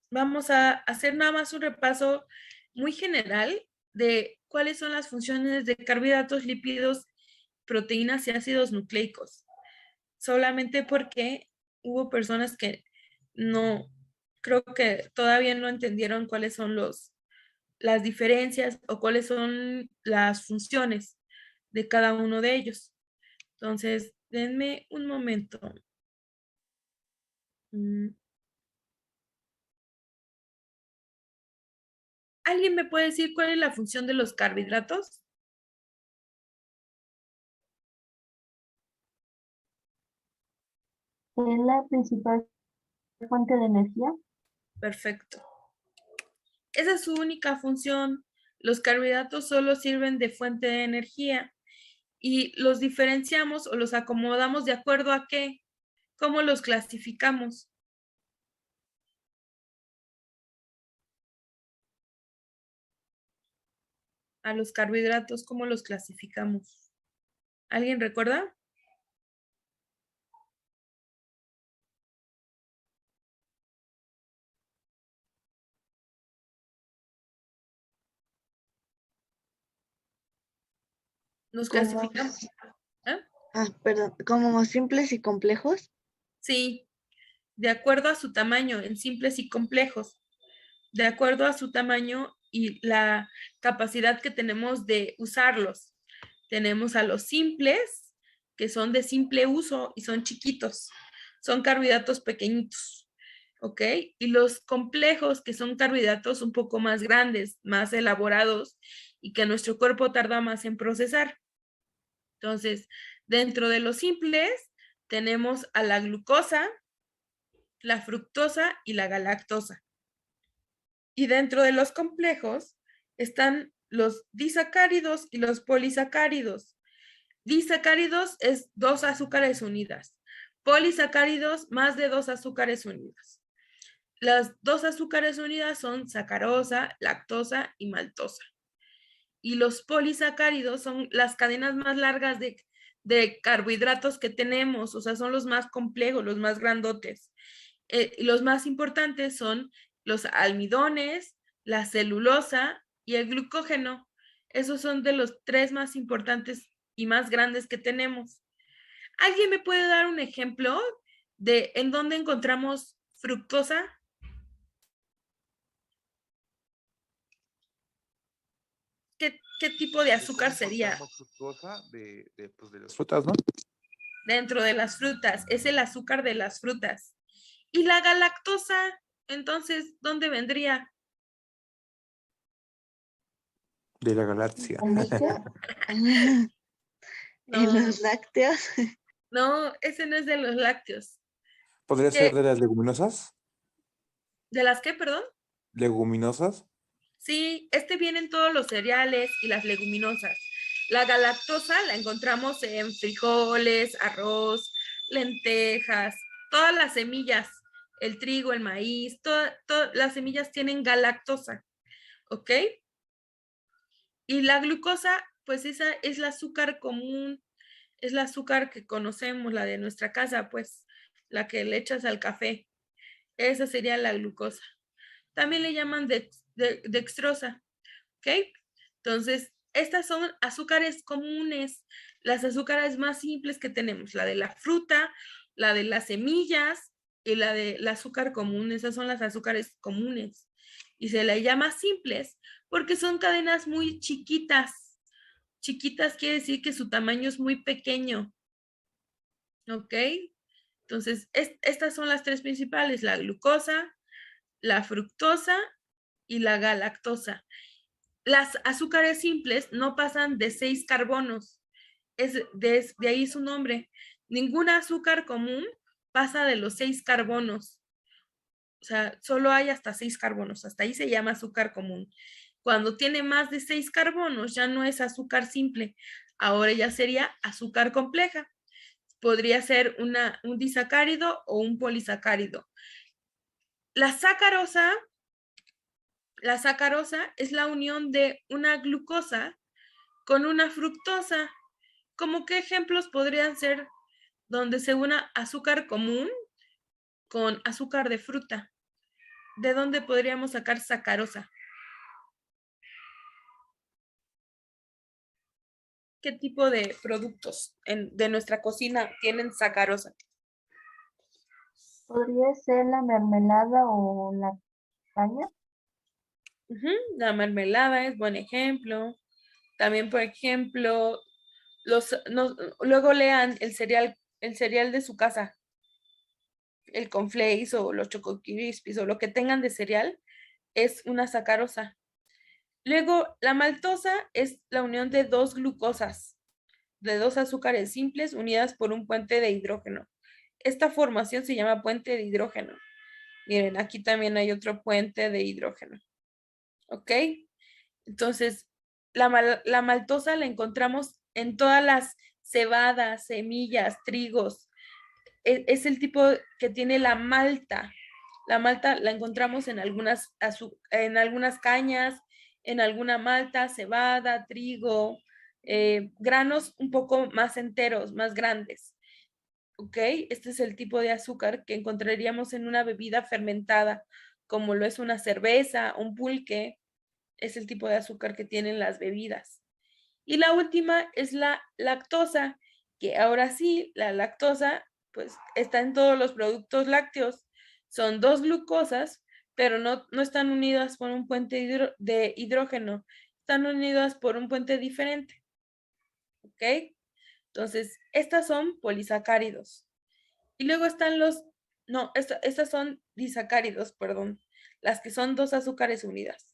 vamos a hacer nada más un repaso muy general de cuáles son las funciones de carbohidratos, lípidos, proteínas y ácidos nucleicos. Solamente porque hubo personas que no, creo que todavía no entendieron cuáles son las diferencias o cuáles son las funciones de cada uno de ellos. Entonces, denme un momento. ¿Alguien me puede decir cuál es la función de los carbohidratos? Es la principal fuente de energía. Perfecto. Esa es su única función. Los carbohidratos solo sirven de fuente de energía y los diferenciamos o los acomodamos de acuerdo a qué, cómo los clasificamos. A los carbohidratos, ¿cómo los clasificamos? ¿Alguien recuerda? Los Como, clasificamos. ¿Eh? perdón, como simples y complejos. Sí, de acuerdo a su tamaño, en simples y complejos, de acuerdo a su tamaño y la capacidad que tenemos de usarlos. Tenemos a los simples, que son de simple uso y son chiquitos, son carbohidratos pequeñitos, ¿ok? Y los complejos, que son carbohidratos un poco más grandes, más elaborados y que nuestro cuerpo tarda más en procesar. Entonces, dentro de los simples tenemos a la glucosa, la fructosa y la galactosa. Y dentro de los complejos están los disacáridos y los polisacáridos. Disacáridos es 2 azúcares unidas. Polisacáridos, más de 2 azúcares unidas. Las 2 azúcares unidas son sacarosa, lactosa y maltosa. Y los polisacáridos son las cadenas más largas de carbohidratos que tenemos, o sea, son los más complejos, los más grandotes. Y los más importantes son los almidones, la celulosa y el glucógeno. Esos son de los 3 más importantes y más grandes que tenemos. ¿Alguien me puede dar un ejemplo de en dónde encontramos fructosa? ¿Qué tipo de azúcar sería? Fructosa pues de las frutas, ¿no? Dentro de las frutas, es el azúcar de las frutas. ¿Y la galactosa? Entonces, ¿dónde vendría? De la galaxia. ¿En líquido? ¿En No, los lácteos? no, ese no es de los lácteos. ¿Podría ser de las leguminosas? ¿De las qué, perdón? ¿Leguminosas? Sí, viene en todos los cereales y las leguminosas. La galactosa la encontramos en frijoles, arroz, lentejas, todas las semillas, el trigo, el maíz, todas las semillas tienen galactosa, ¿ok? Y la glucosa, pues esa es el azúcar común, es el azúcar que conocemos, la de nuestra casa, pues la que le echas al café. Esa sería la glucosa. También le llaman dextrosa, ¿ok? Entonces, estas son azúcares comunes, las azúcares más simples que tenemos, la de la fruta, la de las semillas y la del azúcar común. Esas son las azúcares comunes. Y se les llama simples porque son cadenas muy chiquitas. Chiquitas quiere decir que su tamaño es muy pequeño, ¿ok? Entonces, estas son las 3 principales, la glucosa, la fructosa y la galactosa. Las azúcares simples no pasan de 6 carbonos. De ahí su nombre. Ningún azúcar común pasa de los 6 carbonos. O sea, solo hay hasta 6 carbonos. Hasta ahí se llama azúcar común. Cuando tiene más de 6 carbonos, ya no es azúcar simple. Ahora ya sería azúcar compleja. Podría ser un disacárido o un polisacárido. La sacarosa es la unión de una glucosa con una fructosa. ¿Cómo qué ejemplos podrían ser donde se una azúcar común con azúcar de fruta? ¿De dónde podríamos sacar sacarosa? ¿Qué tipo de productos de nuestra cocina tienen sacarosa? ¿Podría ser la mermelada o la caña? La mermelada es buen ejemplo. También, por ejemplo, luego lean el cereal de su casa, el cornflakes o los Choco Crispies o lo que tengan de cereal, es una sacarosa. Luego, la maltosa es la unión de 2 glucosas, de 2 azúcares simples unidas por un puente de hidrógeno. Esta formación se llama puente de hidrógeno. Miren, aquí también hay otro puente de hidrógeno. ¿Ok? Entonces, la maltosa la encontramos en todas las cebadas, semillas, trigos. Es el tipo que tiene la malta. La malta la encontramos en algunas cañas, en alguna malta, cebada, trigo, granos un poco más enteros, más grandes. ¿Ok? Este es el tipo de azúcar que encontraríamos en una bebida fermentada, como lo es una cerveza, un pulque. Es el tipo de azúcar que tienen las bebidas. Y la última es la lactosa, que ahora sí, la lactosa, pues está en todos los productos lácteos. Son 2 glucosas, pero no están unidas por un puente de hidrógeno, están unidas por un puente diferente. ¿Ok? Entonces, estas son polisacáridos. Y luego están estas son disacáridos, perdón, las que son 2 azúcares unidas.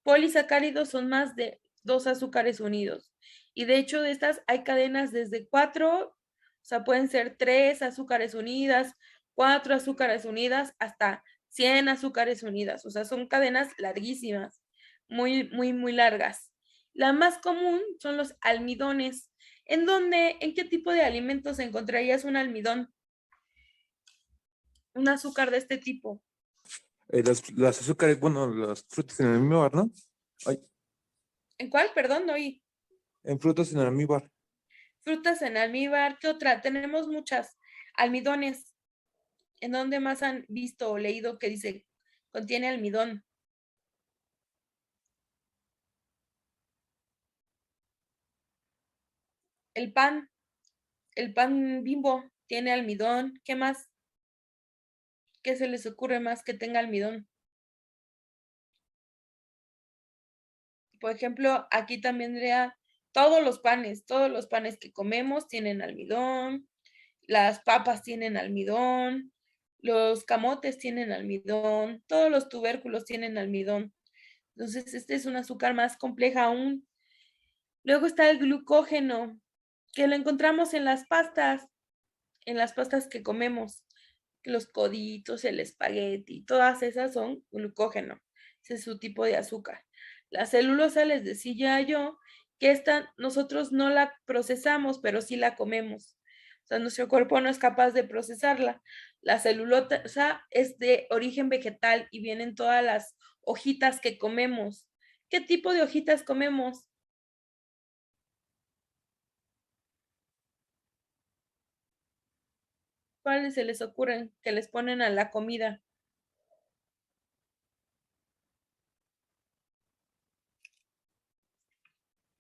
Polisacáridos son más de 2 azúcares unidos. Y de hecho de estas hay cadenas desde 4, o sea, pueden ser 3 azúcares unidas, 4 azúcares unidas, hasta 100 azúcares unidas, o sea, son cadenas larguísimas, muy largas. La más común son los almidones. ¿En qué tipo de alimentos encontrarías un almidón? Un azúcar de este tipo. Las azúcares, bueno, las frutas en el almíbar, ¿no? Ay, ¿En cuál? Perdón, no oí. en frutas en el almíbar. Frutas en almíbar, ¿qué otra? Tenemos muchas. Almidones. ¿En dónde más han visto o leído que dice contiene almidón? El pan Bimbo tiene almidón. ¿Qué más? ¿Qué se les ocurre más que tenga almidón? Por ejemplo, aquí también diría todos los panes que comemos tienen almidón, las papas tienen almidón, los camotes tienen almidón, todos los tubérculos tienen almidón. Entonces, este es un azúcar más compleja aún. Luego está el glucógeno, que lo encontramos en las pastas que comemos, los coditos, el espagueti, todas esas son glucógeno. Ese es su tipo de azúcar. La celulosa, les decía yo, que esta nosotros no la procesamos, pero sí la comemos. O sea, nuestro cuerpo no es capaz de procesarla. La celulosa es de origen vegetal y vienen todas las hojitas que comemos. ¿Qué tipo de hojitas comemos? ¿Cuáles se les ocurren que les ponen a la comida?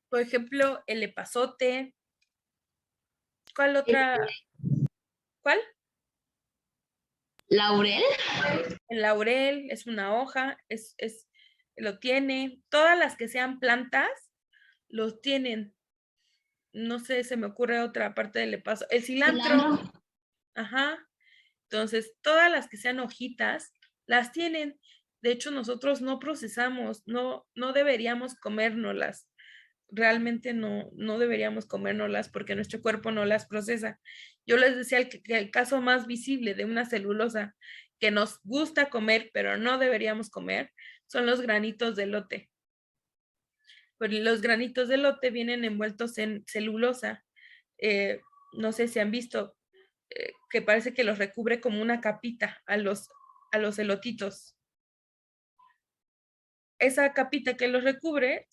Por ejemplo, el epazote. ¿Cuál otra? ¿Cuál? Laurel. El laurel es una hoja, lo tiene. Todas las que sean plantas, los tienen. No sé, se me ocurre otra parte del epazote. El cilantro. Ajá. Entonces, todas las que sean hojitas, las tienen. De hecho, nosotros no procesamos, no deberíamos comérnoslas. Realmente no deberíamos comérnoslas porque nuestro cuerpo no las procesa. Yo les decía que el caso más visible de una celulosa que nos gusta comer, pero no deberíamos comer, son los granitos de elote. Porque los granitos de elote vienen envueltos en celulosa. No sé si han visto que parece que los recubre como una capita a los elotitos. Esa capita que los recubre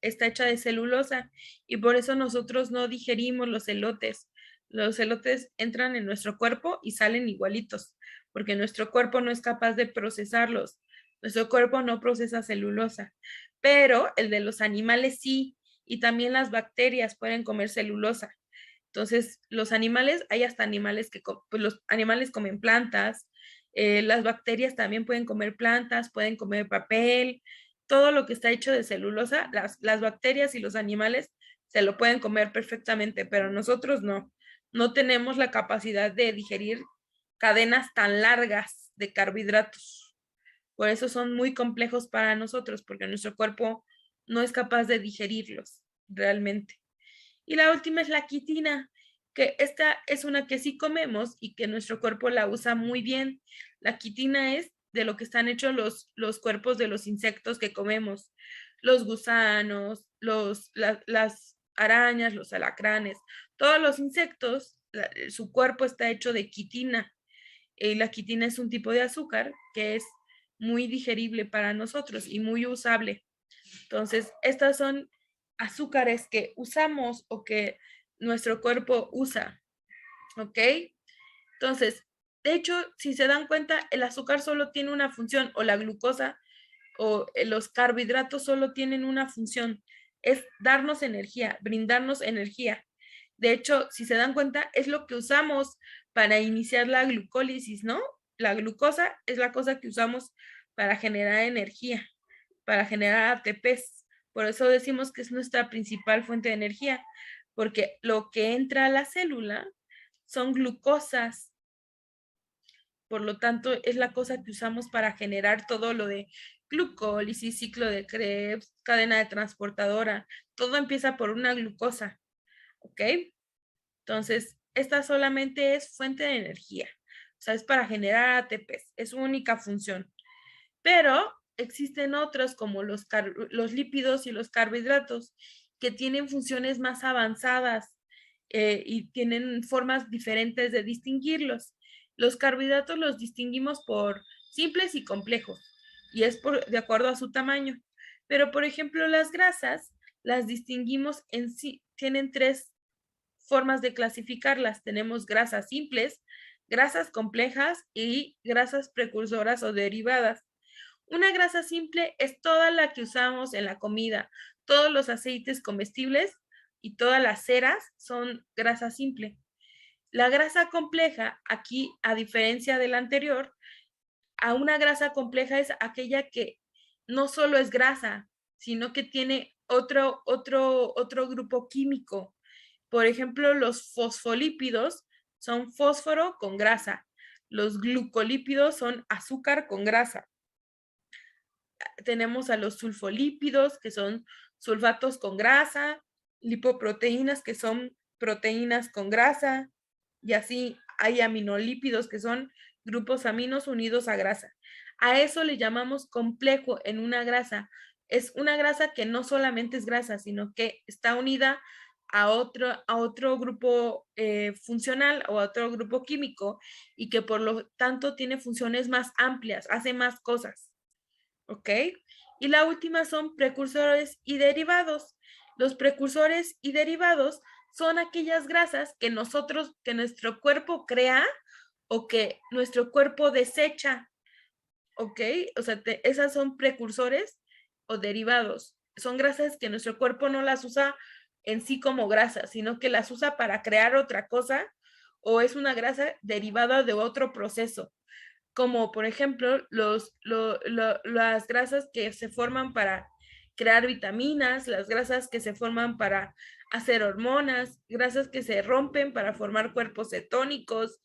está hecha de celulosa y por eso nosotros no digerimos los elotes. Los elotes entran en nuestro cuerpo y salen igualitos, porque nuestro cuerpo no es capaz de procesarlos. Nuestro cuerpo no procesa celulosa, pero el de los animales sí, y también las bacterias pueden comer celulosa. Entonces, los animales, hay hasta animales pues los animales comen plantas, las bacterias también pueden comer plantas, pueden comer papel, todo lo que está hecho de celulosa, las bacterias y los animales se lo pueden comer perfectamente, pero nosotros no tenemos la capacidad de digerir cadenas tan largas de carbohidratos. Por eso son muy complejos para nosotros, porque nuestro cuerpo no es capaz de digerirlos realmente. Y la última es la quitina, que esta es una que sí comemos y que nuestro cuerpo la usa muy bien. La quitina es de lo que están hechos los cuerpos de los insectos que comemos, los gusanos, las arañas, los alacranes, todos los insectos, su cuerpo está hecho de quitina. Y la quitina es un tipo de azúcar que es muy digerible para nosotros y muy usable. Entonces, estas son azúcares que usamos o que nuestro cuerpo usa, ¿ok? Entonces, de hecho, si se dan cuenta, el azúcar solo tiene una función, o la glucosa o los carbohidratos solo tienen una función, es darnos energía, brindarnos energía. De hecho, si se dan cuenta, es lo que usamos para iniciar la glucólisis, ¿no? La glucosa es la cosa que usamos para generar energía, para generar ATPs. Por eso decimos que es nuestra principal fuente de energía, porque lo que entra a la célula son glucosas. Por lo tanto, es la cosa que usamos para generar todo lo de glucólisis, ciclo de Krebs, cadena de transportadora. Todo empieza por una glucosa, ¿ok? Entonces, esta solamente es fuente de energía. sea, es para generar ATPs, es su única función. Pero existen otros como los lípidos y los carbohidratos que tienen funciones más avanzadas y tienen formas diferentes de distinguirlos. Los carbohidratos los distinguimos por simples y complejos y es de acuerdo a su tamaño. Pero, por ejemplo, las grasas las distinguimos en sí, tienen 3 formas de clasificarlas. Tenemos grasas simples, grasas complejas y grasas precursoras o derivadas. Una grasa simple es toda la que usamos en la comida, todos los aceites comestibles y todas las ceras son grasa simple. La grasa compleja, aquí, a diferencia de la anterior, a una grasa compleja es aquella que no solo es grasa, sino que tiene otro grupo químico. Por ejemplo, los fosfolípidos son fósforo con grasa. Los glucolípidos son azúcar con grasa. Tenemos a los sulfolípidos, que son sulfatos con grasa, lipoproteínas, que son proteínas con grasa, y así hay aminolípidos, que son grupos aminos unidos a grasa. A eso le llamamos complejo en una grasa. Es una grasa que no solamente es grasa, sino que está unida a otro grupo funcional o a otro grupo químico y que por lo tanto tiene funciones más amplias, hace más cosas. ¿Ok? Y la última son precursores y derivados. Los precursores y derivados son aquellas grasas que nuestro cuerpo crea o que nuestro cuerpo desecha. ¿Ok? O sea, esas son precursores o derivados. Son grasas que nuestro cuerpo no las usa en sí como grasas, sino que las usa para crear otra cosa o es una grasa derivada de otro proceso, como por ejemplo las grasas que se forman para crear vitaminas, las grasas que se forman para hacer hormonas, grasas que se rompen para formar cuerpos cetónicos,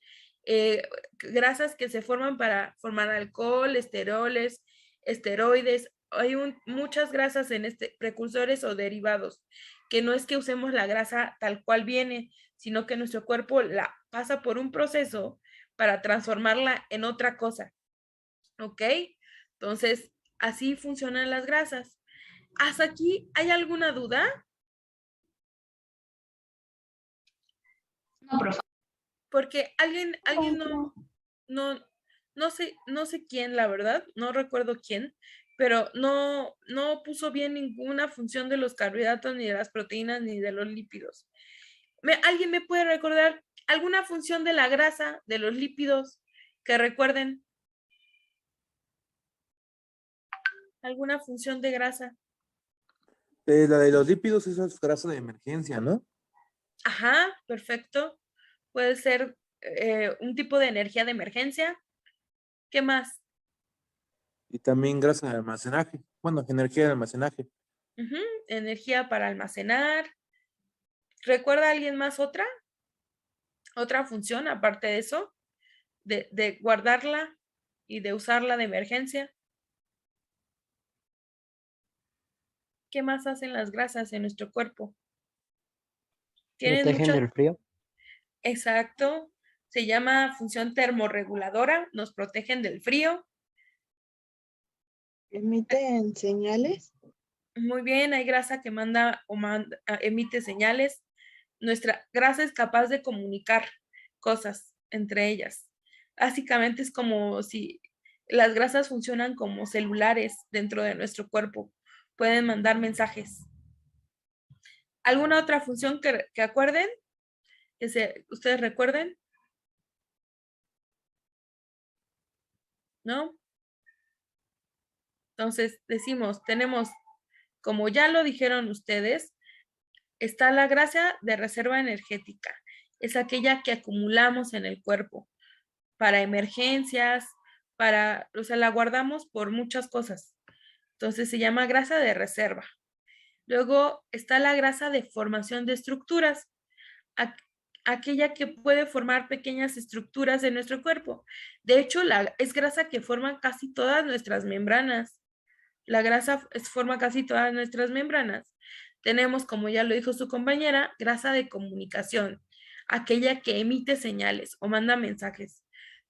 grasas que se forman para formar alcohol, esteroles, esteroides. Hay muchas grasas en precursores o derivados, que no es que usemos la grasa tal cual viene, sino que nuestro cuerpo la pasa por un proceso para transformarla en otra cosa. ¿Ok? Entonces, así funcionan las grasas. ¿Hasta aquí hay alguna duda? No, profe. Porque alguien no sé quién, la verdad, no recuerdo quién, pero no puso bien ninguna función de los carbohidratos, ni de las proteínas, ni de los lípidos. ¿Alguien me puede recordar alguna función de la grasa, de los lípidos, que recuerden? ¿Alguna función de grasa? La de los lípidos, esa es grasa de emergencia, ¿no? Ajá, perfecto. Puede ser un tipo de energía de emergencia. ¿Qué más? Y también grasa de almacenaje. Bueno, energía de almacenaje. Ujú, energía para almacenar. ¿Recuerda alguien más otra? ¿Otra función aparte de eso? De guardarla y de usarla de emergencia. ¿Qué más hacen las grasas en nuestro cuerpo? Tienen Protegen muchas. del frío. Exacto. Se llama función termorreguladora. Nos protegen del frío. ¿Emiten señales? Muy bien, hay grasa que emite señales. Nuestra grasa es capaz de comunicar cosas entre ellas. Básicamente es como si las grasas funcionan como celulares dentro de nuestro cuerpo. Pueden mandar mensajes. ¿Alguna otra función que acuerden? ¿Ustedes recuerden? ¿No? Entonces tenemos, como ya lo dijeron ustedes, está la grasa de reserva energética. Es aquella que acumulamos en el cuerpo para emergencias, o sea, la guardamos por muchas cosas. Entonces se llama grasa de reserva. Luego está la grasa de formación de estructuras, aquella que puede formar pequeñas estructuras en nuestro cuerpo. De hecho, es grasa que forma casi todas nuestras membranas. La grasa forma casi todas nuestras membranas. Tenemos, como ya lo dijo su compañera, grasa de comunicación, aquella que emite señales o manda mensajes.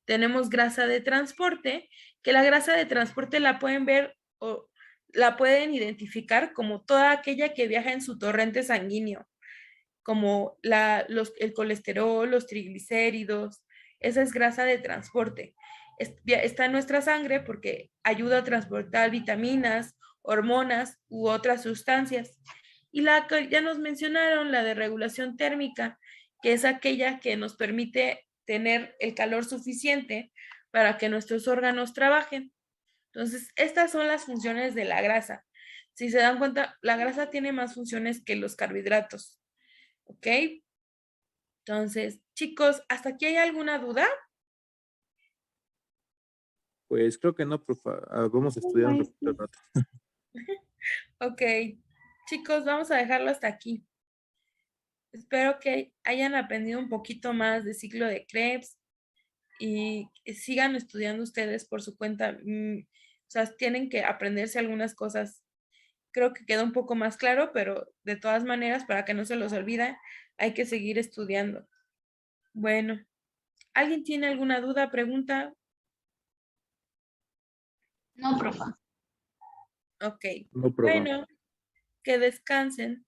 tenemos grasa de transporte, que la grasa de transporte la pueden ver o la pueden identificar como toda aquella que viaja en su torrente sanguíneo, como el colesterol, los triglicéridos, esa es grasa de transporte. Está en nuestra sangre porque ayuda a transportar vitaminas, hormonas u otras sustancias. Y la que ya nos mencionaron, la de regulación térmica, que es aquella que nos permite tener el calor suficiente para que nuestros órganos trabajen. Entonces, estas son las funciones de la grasa. Si se dan cuenta, la grasa tiene más funciones que los carbohidratos. ¿Ok? Entonces, chicos, ¿hasta aquí hay alguna duda? Pues creo que no, profa. Vamos a estudiar un maestro. rato. Ok, chicos, vamos a dejarlo hasta aquí. Espero que hayan aprendido un poquito más de ciclo de Krebs y que sigan estudiando ustedes por su cuenta. O sea, tienen que aprenderse algunas cosas. Creo que queda un poco más claro, pero de todas maneras, para que no se los olvide, hay que seguir estudiando. Bueno, ¿alguien tiene alguna duda, pregunta? No, profa. Ok, No, profa. bueno, que descansen.